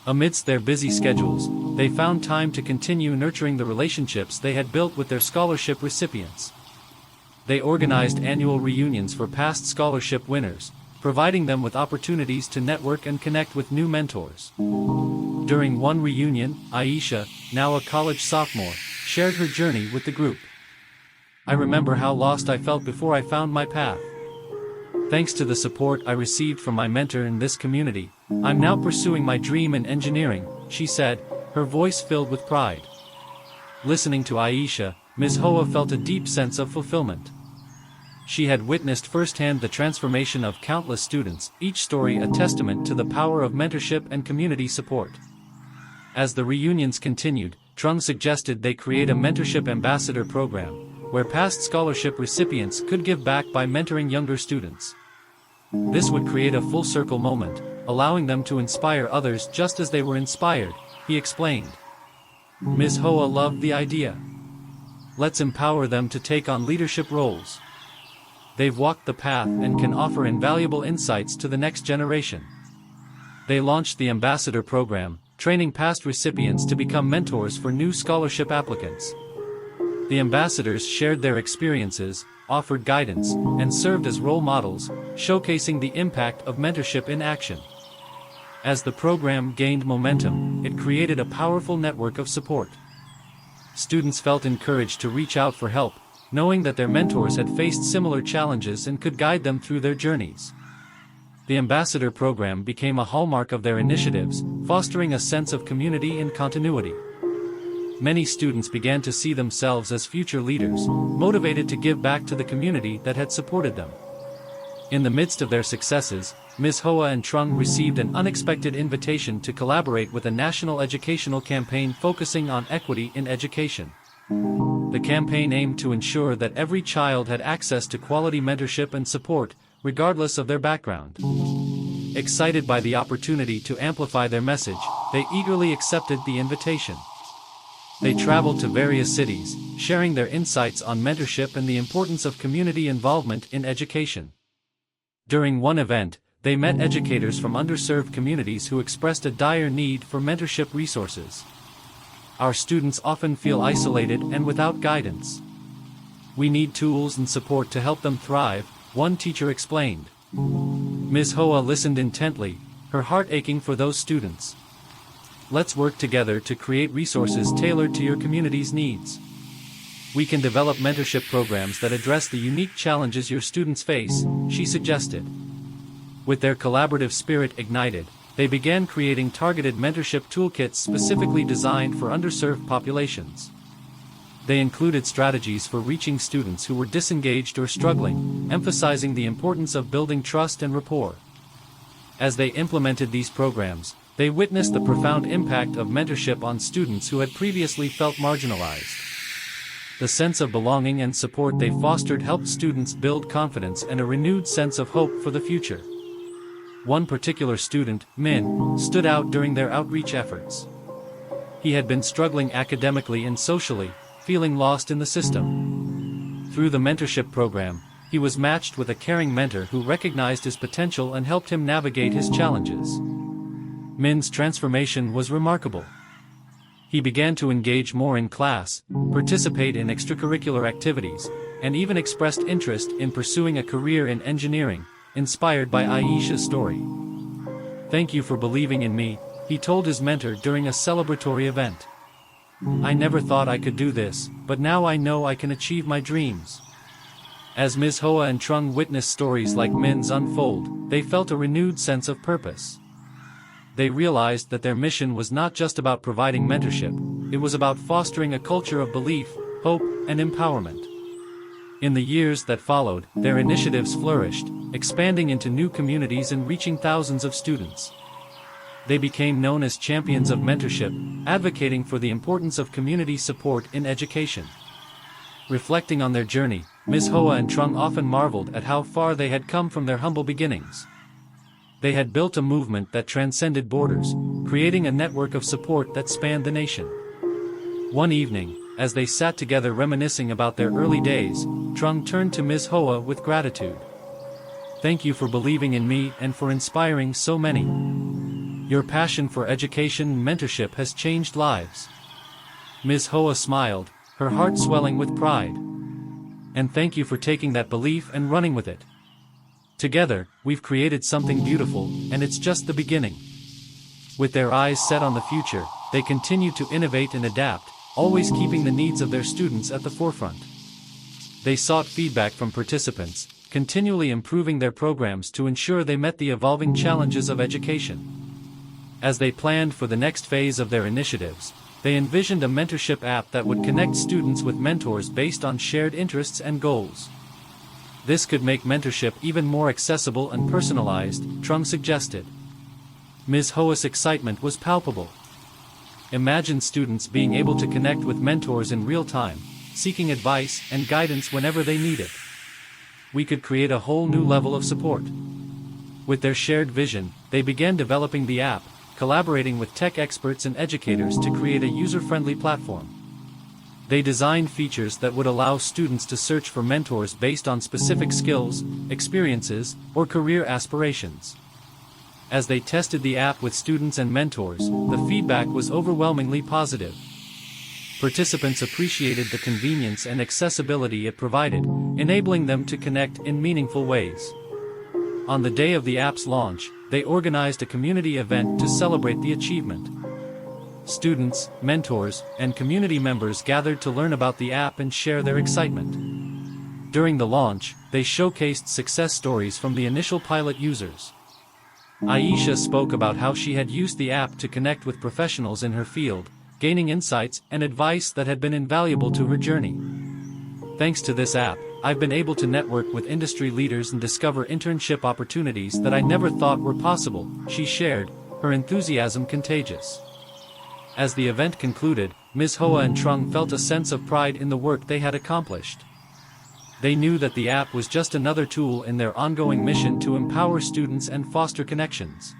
Amidst their busy schedules, they found time to continue nurturing the relationships they had built with their scholarship recipients. They organized annual reunions for past scholarship winners, providing them with opportunities to network and connect with new mentors. During one reunion, Aisha, now a college sophomore, shared her journey with the group. "I remember how lost I felt before I found my path. Thanks to the support I received from my mentor in this community, I'm now pursuing my dream in engineering," she said, her voice filled with pride. Listening to Aisha, Ms. Hoa felt a deep sense of fulfillment. She had witnessed firsthand the transformation of countless students, each story a testament to the power of mentorship and community support. As the reunions continued, Trung suggested they create a mentorship ambassador program, where past scholarship recipients could give back by mentoring younger students. This would create a full-circle moment, allowing them to inspire others just as they were inspired, he explained. Ms. Hoa loved the idea. "Let's empower them to take on leadership roles. They've walked the path and can offer invaluable insights to the next generation." They launched the ambassador program, training past recipients to become mentors for new scholarship applicants. The ambassadors shared their experiences, offered guidance, and served as role models, showcasing the impact of mentorship in action. As the program gained momentum, it created a powerful network of support. Students felt encouraged to reach out for help, knowing that their mentors had faced similar challenges and could guide them through their journeys. The ambassador program became a hallmark of their initiatives, fostering a sense of community and continuity. Many students began to see themselves as future leaders, motivated to give back to the community that had supported them. In the midst of their successes, Ms. Hoa and Trung received an unexpected invitation to collaborate with a national educational campaign focusing on equity in education. The campaign aimed to ensure that every child had access to quality mentorship and support, regardless of their background. Excited by the opportunity to amplify their message, they eagerly accepted the invitation. They traveled to various cities, sharing their insights on mentorship and the importance of community involvement in education. During one event, they met educators from underserved communities who expressed a dire need for mentorship resources. Our students often feel isolated and without guidance. We need tools and support to help them thrive, one teacher explained. Ms. Hoa listened intently, her heart aching for those students. Let's work together to create resources tailored to your community's needs. We can develop mentorship programs that address the unique challenges your students face, she suggested. With their collaborative spirit ignited, they began creating targeted mentorship toolkits specifically designed for underserved populations. They included strategies for reaching students who were disengaged or struggling, emphasizing the importance of building trust and rapport. As they implemented these programs, they witnessed the profound impact of mentorship on students who had previously felt marginalized. The sense of belonging and support they fostered helped students build confidence and a renewed sense of hope for the future. One particular student, Min, stood out during their outreach efforts. He had been struggling academically and socially, feeling lost in the system. Through the mentorship program, he was matched with a caring mentor who recognized his potential and helped him navigate his challenges. Min's transformation was remarkable. He began to engage more in class, participate in extracurricular activities, and even expressed interest in pursuing a career in engineering, inspired by Aisha's story. "Thank you for believing in me," he told his mentor during a celebratory event. "I never thought I could do this, but now I know I can achieve my dreams." As Ms. Hoa and Trung witnessed stories like Min's unfold, they felt a renewed sense of purpose. They realized that their mission was not just about providing mentorship, it was about fostering a culture of belief, hope, and empowerment. In the years that followed, their initiatives flourished, expanding into new communities and reaching thousands of students. They became known as champions of mentorship, advocating for the importance of community support in education. Reflecting on their journey, Ms. Hoa and Trung often marveled at how far they had come from their humble beginnings. They had built a movement that transcended borders, creating a network of support that spanned the nation. One evening, as they sat together reminiscing about their early days, Trung turned to Ms. Hoa with gratitude. "Thank you for believing in me and for inspiring so many. Your passion for education and mentorship has changed lives." Ms. Hoa smiled, her heart swelling with pride. "And thank you for taking that belief and running with it. Together, we've created something beautiful, and it's just the beginning." With their eyes set on the future, they continue to innovate and adapt, always keeping the needs of their students at the forefront. They sought feedback from participants, continually improving their programs to ensure they met the evolving challenges of education. As they planned for the next phase of their initiatives, they envisioned a mentorship app that would connect students with mentors based on shared interests and goals. This could make mentorship even more accessible and personalized, Trung suggested. Ms. Hoa's excitement was palpable. Imagine students being able to connect with mentors in real time, seeking advice and guidance whenever they need it. We could create a whole new level of support. With their shared vision, they began developing the app, collaborating with tech experts and educators to create a user-friendly platform. They designed features that would allow students to search for mentors based on specific skills, experiences, or career aspirations. As they tested the app with students and mentors, the feedback was overwhelmingly positive. Participants appreciated the convenience and accessibility it provided, enabling them to connect in meaningful ways. On the day of the app's launch, they organized a community event to celebrate the achievement. Students, mentors, and community members gathered to learn about the app and share their excitement. During the launch, they showcased success stories from the initial pilot users. Aisha spoke about how she had used the app to connect with professionals in her field, gaining insights and advice that had been invaluable to her journey. Thanks to this app, I've been able to network with industry leaders and discover internship opportunities that I never thought were possible, she shared, her enthusiasm contagious. As the event concluded, Ms. Hoa and Trung felt a sense of pride in the work they had accomplished. They knew that the app was just another tool in their ongoing mission to empower students and foster connections.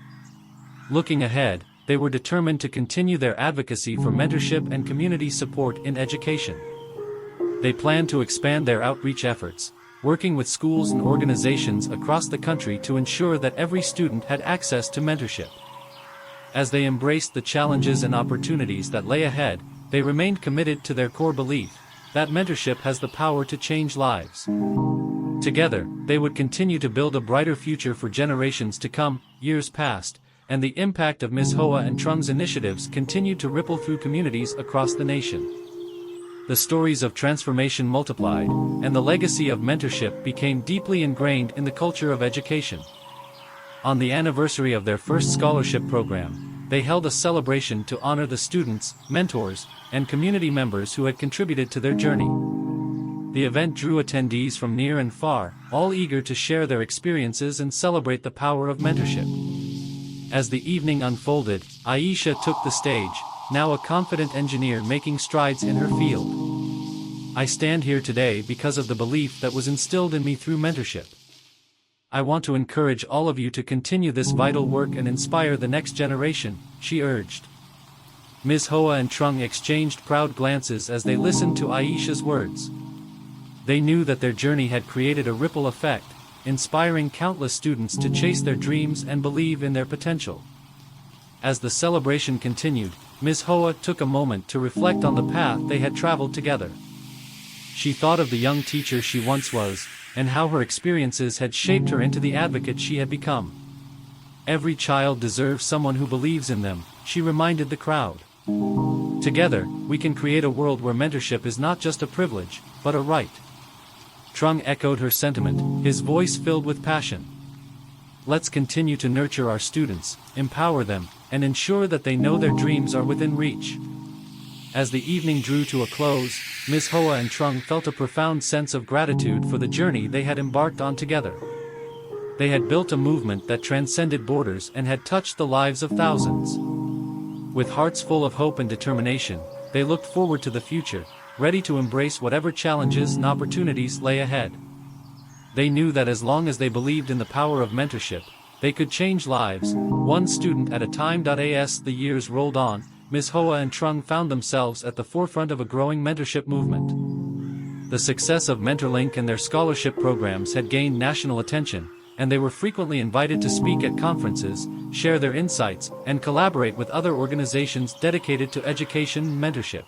Looking ahead, they were determined to continue their advocacy for mentorship and community support in education. They plan to expand their outreach efforts, working with schools and organizations across the country to ensure that every student had access to mentorship. As they embraced the challenges and opportunities that lay ahead, they remained committed to their core belief that mentorship has the power to change lives. Together, they would continue to build a brighter future for generations to come. Years passed, and the impact of Ms. Hoa and Trung's initiatives continued to ripple through communities across the nation. The stories of transformation multiplied, and the legacy of mentorship became deeply ingrained in the culture of education. On the anniversary of their first scholarship program, they held a celebration to honor the students, mentors, and community members who had contributed to their journey. The event drew attendees from near and far, all eager to share their experiences and celebrate the power of mentorship. As the evening unfolded, Aisha took the stage, now a confident engineer making strides in her field. I stand here today because of the belief that was instilled in me through mentorship. I want to encourage all of you to continue this vital work and inspire the next generation, she urged. Ms. Hoa and Trung exchanged proud glances as they listened to Aisha's words. They knew that their journey had created a ripple effect, inspiring countless students to chase their dreams and believe in their potential. As the celebration continued, Ms. Hoa took a moment to reflect on the path they had traveled together. She thought of the young teacher she once was, and how her experiences had shaped her into the advocate she had become. Every child deserves someone who believes in them, she reminded the crowd. Together, we can create a world where mentorship is not just a privilege, but a right. Trung echoed her sentiment, his voice filled with passion. Let's continue to nurture our students, empower them, and ensure that they know their dreams are within reach. As the evening drew to a close, Ms. Hoa and Trung felt a profound sense of gratitude for the journey they had embarked on together. They had built a movement that transcended borders and had touched the lives of thousands. With hearts full of hope and determination, they looked forward to the future, ready to embrace whatever challenges and opportunities lay ahead. They knew that as long as they believed in the power of mentorship, they could change lives, one student at a time. As the years rolled on, Ms. Hoa and Trung found themselves at the forefront of a growing mentorship movement. The success of MentorLink and their scholarship programs had gained national attention, and they were frequently invited to speak at conferences, share their insights, and collaborate with other organizations dedicated to education and mentorship.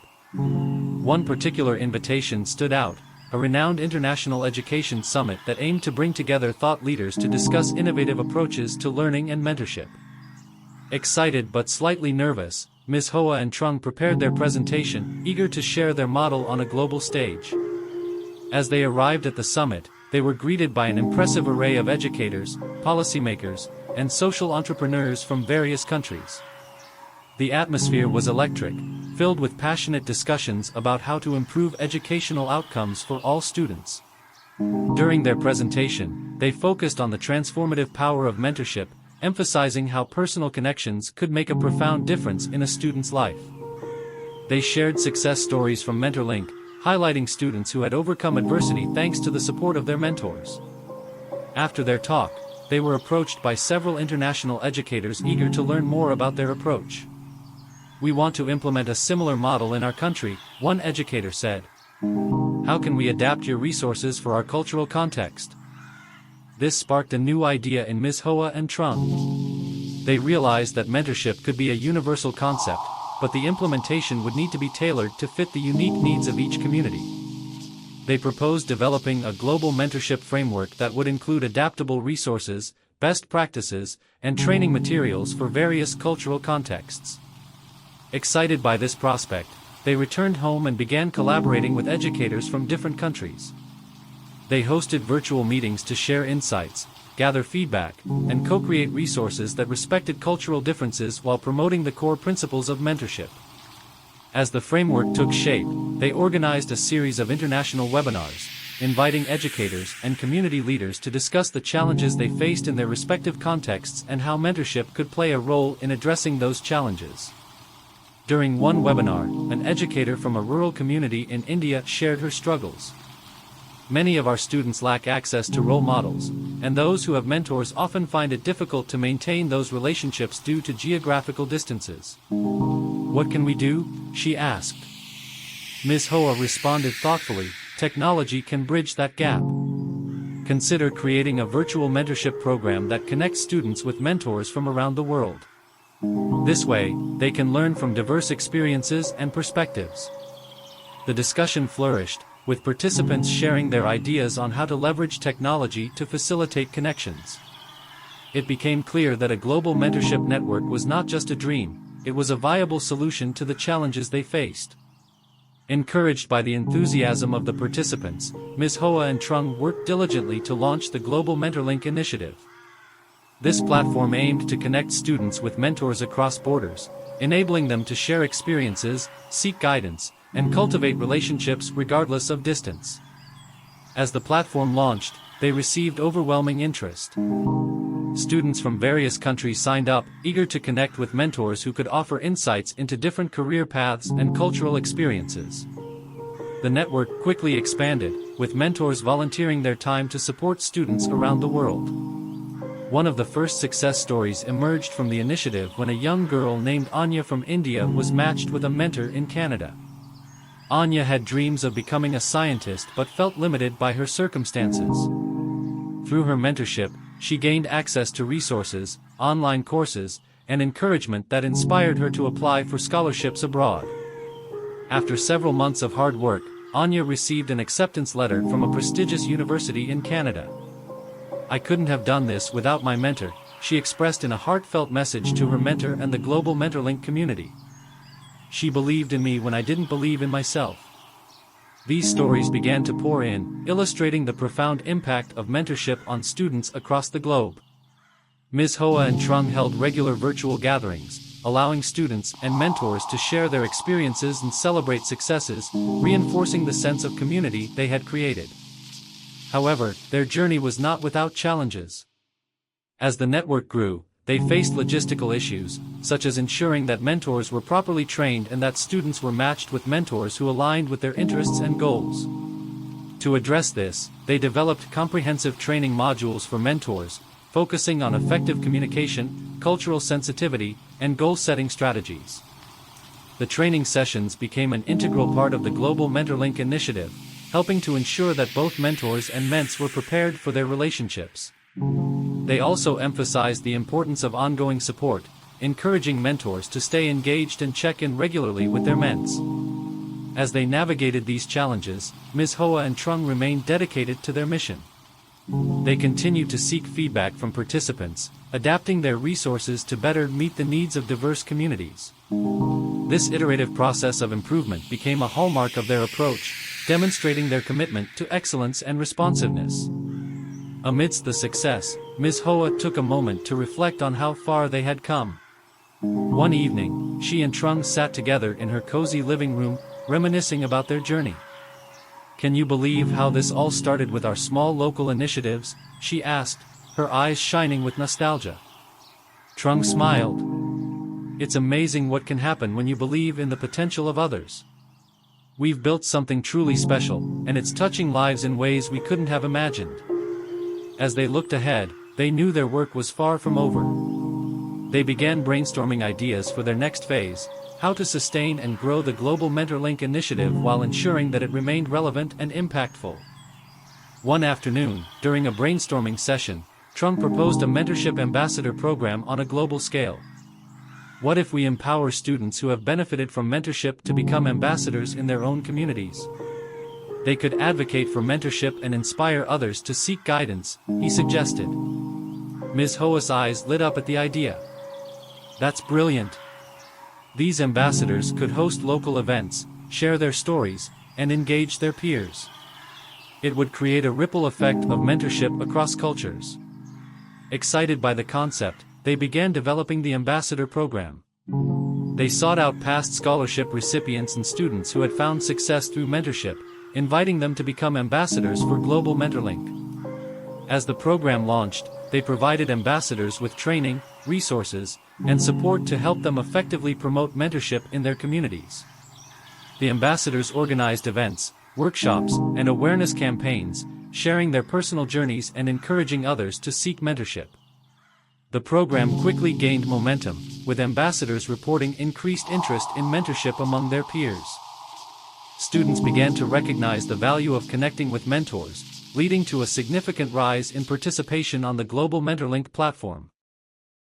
One particular invitation stood out, a renowned international education summit that aimed to bring together thought leaders to discuss innovative approaches to learning and mentorship. Excited but slightly nervous, Ms. Hoa and Trung prepared their presentation, eager to share their model on a global stage. As they arrived at the summit, they were greeted by an impressive array of educators, policymakers, and social entrepreneurs from various countries. The atmosphere was electric, filled with passionate discussions about how to improve educational outcomes for all students. During their presentation, they focused on the transformative power of mentorship, emphasizing how personal connections could make a profound difference in a student's life. They shared success stories from MentorLink, highlighting students who had overcome adversity thanks to the support of their mentors. After their talk, they were approached by several international educators eager to learn more about their approach. "We want to implement a similar model in our country," one educator said. "How can we adapt your resources for our cultural context?" This sparked a new idea in Ms. Hoa and Trung. They realized that mentorship could be a universal concept, but the implementation would need to be tailored to fit the unique needs of each community. They proposed developing a global mentorship framework that would include adaptable resources, best practices, and training materials for various cultural contexts. Excited by this prospect, they returned home and began collaborating with educators from different countries. They hosted virtual meetings to share insights, gather feedback, and co-create resources that respected cultural differences while promoting the core principles of mentorship. As the framework took shape, they organized a series of international webinars, inviting educators and community leaders to discuss the challenges they faced in their respective contexts and how mentorship could play a role in addressing those challenges. During one webinar, an educator from a rural community in India shared her struggles. Many of our students lack access to role models, and those who have mentors often find it difficult to maintain those relationships due to geographical distances. "What can we do?" she asked. Ms. Hoa responded thoughtfully, "Technology can bridge that gap. Consider creating a virtual mentorship program that connects students with mentors from around the world. This way, they can learn from diverse experiences and perspectives." The discussion flourished, with participants sharing their ideas on how to leverage technology to facilitate connections. It became clear that a global mentorship network was not just a dream, it was a viable solution to the challenges they faced. Encouraged by the enthusiasm of the participants, Ms. Hoa and Trung worked diligently to launch the Global MentorLink initiative. This platform aimed to connect students with mentors across borders, enabling them to share experiences, seek guidance, and cultivate relationships regardless of distance. As the platform launched, they received overwhelming interest. Students from various countries signed up, eager to connect with mentors who could offer insights into different career paths and cultural experiences. The network quickly expanded, with mentors volunteering their time to support students around the world. One of the first success stories emerged from the initiative when a young girl named Anya from India was matched with a mentor in Canada. Anya had dreams of becoming a scientist but felt limited by her circumstances. Through her mentorship, she gained access to resources, online courses, and encouragement that inspired her to apply for scholarships abroad. After several months of hard work, Anya received an acceptance letter from a prestigious university in Canada. "I couldn't have done this without my mentor," she expressed in a heartfelt message to her mentor and the Global MentorLink community. "She believed in me when I didn't believe in myself." These stories began to pour in, illustrating the profound impact of mentorship on students across the globe. Ms. Hoa and Trung held regular virtual gatherings, allowing students and mentors to share their experiences and celebrate successes, reinforcing the sense of community they had created. However, their journey was not without challenges. As the network grew, they faced logistical issues, such as ensuring that mentors were properly trained and that students were matched with mentors who aligned with their interests and goals. To address this, they developed comprehensive training modules for mentors, focusing on effective communication, cultural sensitivity, and goal-setting strategies. The training sessions became an integral part of the Global MentorLink initiative, helping to ensure that both mentors and ments were prepared for their relationships. They also emphasized the importance of ongoing support, encouraging mentors to stay engaged and check in regularly with their ments. As they navigated these challenges, Ms. Hoa and Trung remained dedicated to their mission. They continued to seek feedback from participants, adapting their resources to better meet the needs of diverse communities. This iterative process of improvement became a hallmark of their approach, demonstrating their commitment to excellence and responsiveness. Amidst the success, Ms. Hoa took a moment to reflect on how far they had come. One evening, she and Trung sat together in her cozy living room, reminiscing about their journey. "Can you believe how this all started with our small local initiatives?" she asked, her eyes shining with nostalgia. Trung smiled. "It's amazing what can happen when you believe in the potential of others. We've built something truly special, and it's touching lives in ways we couldn't have imagined." As they looked ahead, they knew their work was far from over. They began brainstorming ideas for their next phase, how to sustain and grow the Global MentorLink initiative while ensuring that it remained relevant and impactful. One afternoon, during a brainstorming session, Trung proposed a mentorship ambassador program on a global scale. What if we empower students who have benefited from mentorship to become ambassadors in their own communities? They could advocate for mentorship and inspire others to seek guidance, he suggested. Ms. Hoa's eyes lit up at the idea. That's brilliant. These ambassadors could host local events, share their stories, and engage their peers. It would create a ripple effect of mentorship across cultures. Excited by the concept, they began developing the ambassador program. They sought out past scholarship recipients and students who had found success through mentorship, inviting them to become ambassadors for Global Mentorlink. As the program launched, they provided ambassadors with training, resources, and support to help them effectively promote mentorship in their communities. The ambassadors organized events, workshops, and awareness campaigns, sharing their personal journeys and encouraging others to seek mentorship. The program quickly gained momentum, with ambassadors reporting increased interest in mentorship among their peers. Students began to recognize the value of connecting with mentors, leading to a significant rise in participation on the Global Mentorlink platform.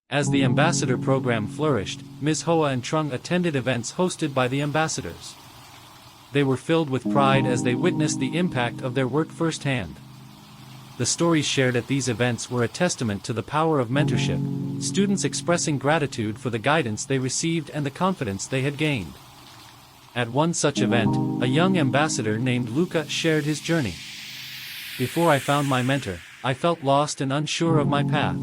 As the ambassador program flourished, Ms. Hoa and Trung attended events hosted by the ambassadors. They were filled with pride as they witnessed the impact of their work firsthand. The stories shared at these events were a testament to the power of mentorship, students expressing gratitude for the guidance they received and the confidence they had gained. At one such event, a young ambassador named Luca shared his journey. Before I found my mentor, I felt lost and unsure of my path.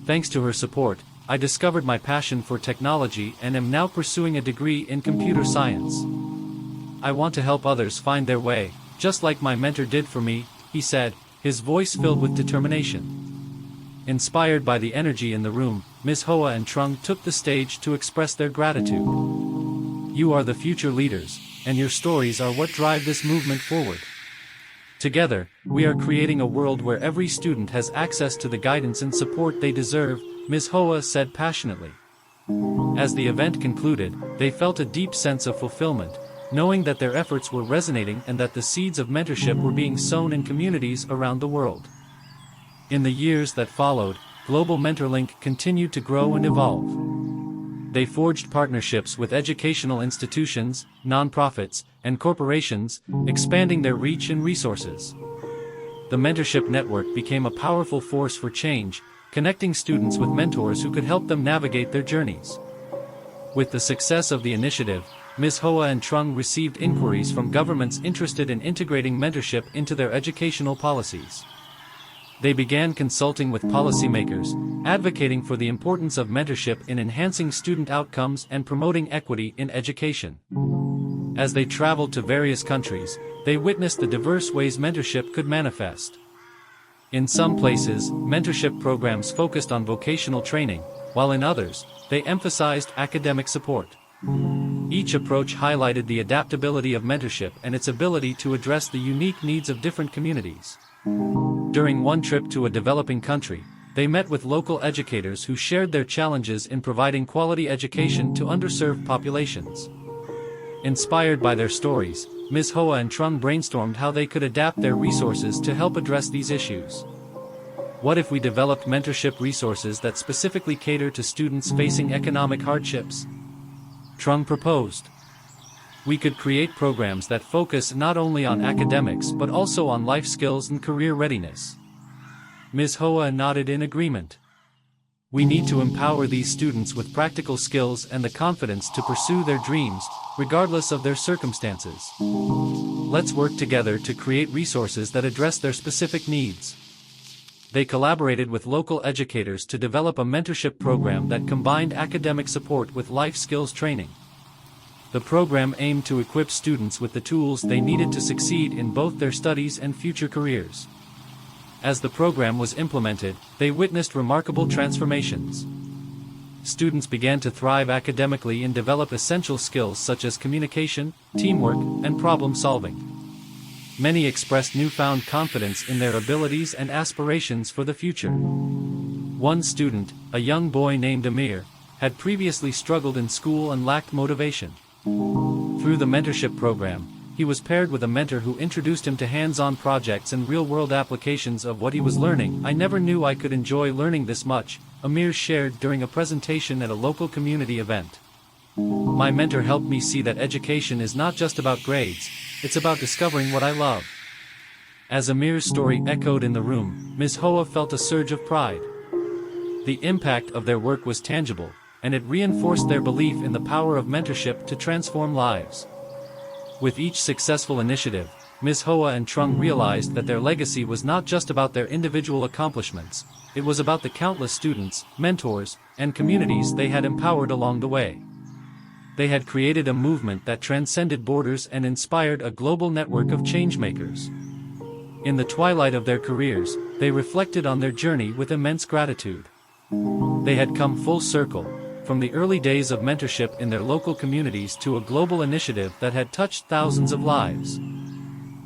Thanks to her support, I discovered my passion for technology and am now pursuing a degree in computer science. I want to help others find their way, just like my mentor did for me, he said, his voice filled with determination. Inspired by the energy in the room, Ms. Hoa and Trung took the stage to express their gratitude. You are the future leaders, and your stories are what drive this movement forward. Together, we are creating a world where every student has access to the guidance and support they deserve, Ms. Hoa said passionately. As the event concluded, they felt a deep sense of fulfillment, knowing that their efforts were resonating and that the seeds of mentorship were being sown in communities around the world. In the years that followed, Global Mentorlink continued to grow and evolve. They forged partnerships with educational institutions, nonprofits, and corporations, expanding their reach and resources. The mentorship network became a powerful force for change, connecting students with mentors who could help them navigate their journeys. With the success of the initiative, Ms. Hoa and Trung received inquiries from governments interested in integrating mentorship into their educational policies. They began consulting with policymakers, advocating for the importance of mentorship in enhancing student outcomes and promoting equity in education. As they traveled to various countries, they witnessed the diverse ways mentorship could manifest. In some places, mentorship programs focused on vocational training, while in others, they emphasized academic support. Each approach highlighted the adaptability of mentorship and its ability to address the unique needs of different communities. During one trip to a developing country, they met with local educators who shared their challenges in providing quality education to underserved populations. Inspired by their stories, Ms. Hoa and Trung brainstormed how they could adapt their resources to help address these issues. What if we developed mentorship resources that specifically cater to students facing economic hardships? Trung proposed. We could create programs that focus not only on academics but also on life skills and career readiness. Ms. Hoa nodded in agreement. We need to empower these students with practical skills and the confidence to pursue their dreams, regardless of their circumstances. Let's work together to create resources that address their specific needs. They collaborated with local educators to develop a mentorship program that combined academic support with life skills training. The program aimed to equip students with the tools they needed to succeed in both their studies and future careers. As the program was implemented, they witnessed remarkable transformations. Students began to thrive academically and develop essential skills such as communication, teamwork, and problem solving. Many expressed newfound confidence in their abilities and aspirations for the future. One student, a young boy named Amir, had previously struggled in school and lacked motivation. Through the mentorship program, he was paired with a mentor who introduced him to hands-on projects and real-world applications of what he was learning. "I never knew I could enjoy learning this much," Amir shared during a presentation at a local community event. "My mentor helped me see that education is not just about grades, it's about discovering what I love." As Amir's story echoed in the room, Ms. Hoa felt a surge of pride. The impact of their work was tangible, and it reinforced their belief in the power of mentorship to transform lives. With each successful initiative, Ms. Hoa and Trung realized that their legacy was not just about their individual accomplishments, it was about the countless students, mentors, and communities they had empowered along the way. They had created a movement that transcended borders and inspired a global network of changemakers. In the twilight of their careers, they reflected on their journey with immense gratitude. They had come full circle, from the early days of mentorship in their local communities to a global initiative that had touched thousands of lives.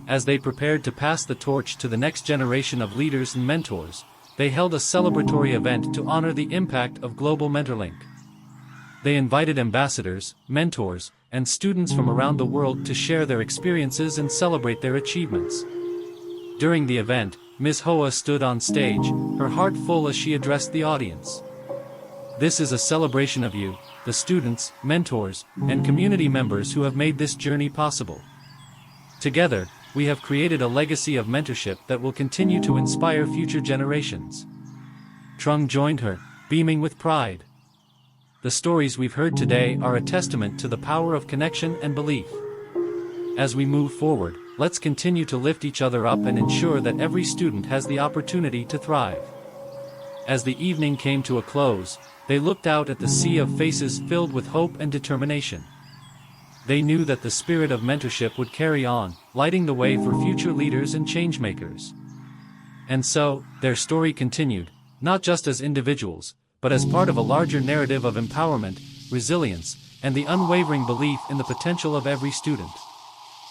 As they prepared to pass the torch to the next generation of leaders and mentors, they held a celebratory event to honor the impact of Global Mentorlink. They invited ambassadors, mentors, and students from around the world to share their experiences and celebrate their achievements. During the event, Ms. Hoa stood on stage, her heart full as she addressed the audience. "This is a celebration of you, the students, mentors, and community members who have made this journey possible. Together, we have created a legacy of mentorship that will continue to inspire future generations." Trung joined her, beaming with pride. "The stories we've heard today are a testament to the power of connection and belief. As we move forward, let's continue to lift each other up and ensure that every student has the opportunity to thrive." As the evening came to a close, they looked out at the sea of faces filled with hope and determination. They knew that the spirit of mentorship would carry on, lighting the way for future leaders and changemakers. And so, their story continued, not just as individuals, but as part of a larger narrative of empowerment, resilience, and the unwavering belief in the potential of every student.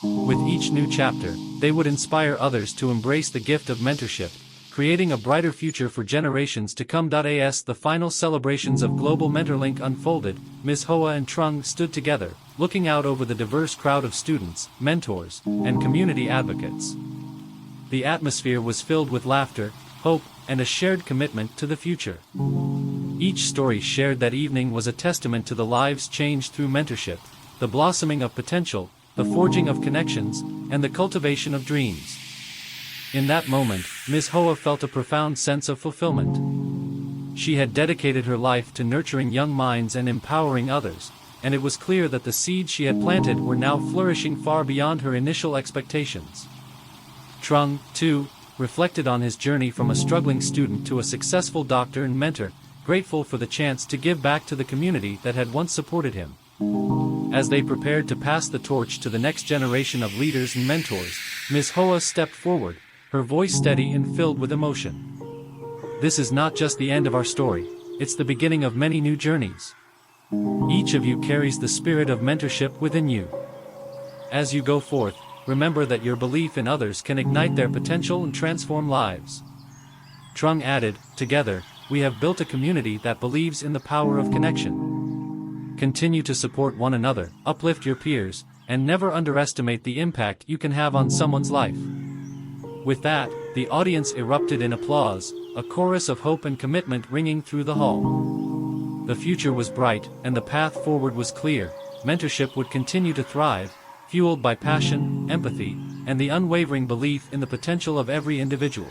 With each new chapter, they would inspire others to embrace the gift of mentorship, creating a brighter future for generations to come. As the final celebrations of Global Mentorlink unfolded, Ms. Hoa and Trung stood together, looking out over the diverse crowd of students, mentors, and community advocates. The atmosphere was filled with laughter, hope, and a shared commitment to the future. Each story shared that evening was a testament to the lives changed through mentorship, the blossoming of potential, the forging of connections, and the cultivation of dreams. In that moment, Ms. Hoa felt a profound sense of fulfillment. She had dedicated her life to nurturing young minds and empowering others, and it was clear that the seeds she had planted were now flourishing far beyond her initial expectations. Trung, too, reflected on his journey from a struggling student to a successful doctor and mentor, grateful for the chance to give back to the community that had once supported him. As they prepared to pass the torch to the next generation of leaders and mentors, Ms. Hoa stepped forward, her voice steady and filled with emotion. "This is not just the end of our story, it's the beginning of many new journeys. Each of you carries the spirit of mentorship within you. As you go forth, remember that your belief in others can ignite their potential and transform lives." Trung added, "Together, we have built a community that believes in the power of connection. Continue to support one another, uplift your peers, and never underestimate the impact you can have on someone's life." With that, the audience erupted in applause, a chorus of hope and commitment ringing through the hall. The future was bright, and the path forward was clear. Mentorship would continue to thrive, fueled by passion, empathy, and the unwavering belief in the potential of every individual.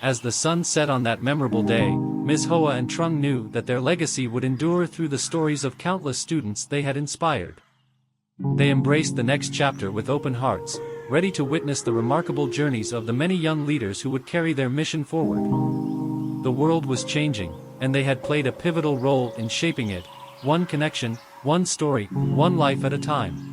As the sun set on that memorable day, Ms. Hoa and Trung knew that their legacy would endure through the stories of countless students they had inspired. They embraced the next chapter with open hearts, ready to witness the remarkable journeys of the many young leaders who would carry their mission forward. The world was changing, and they had played a pivotal role in shaping it, one connection, one story, one life at a time.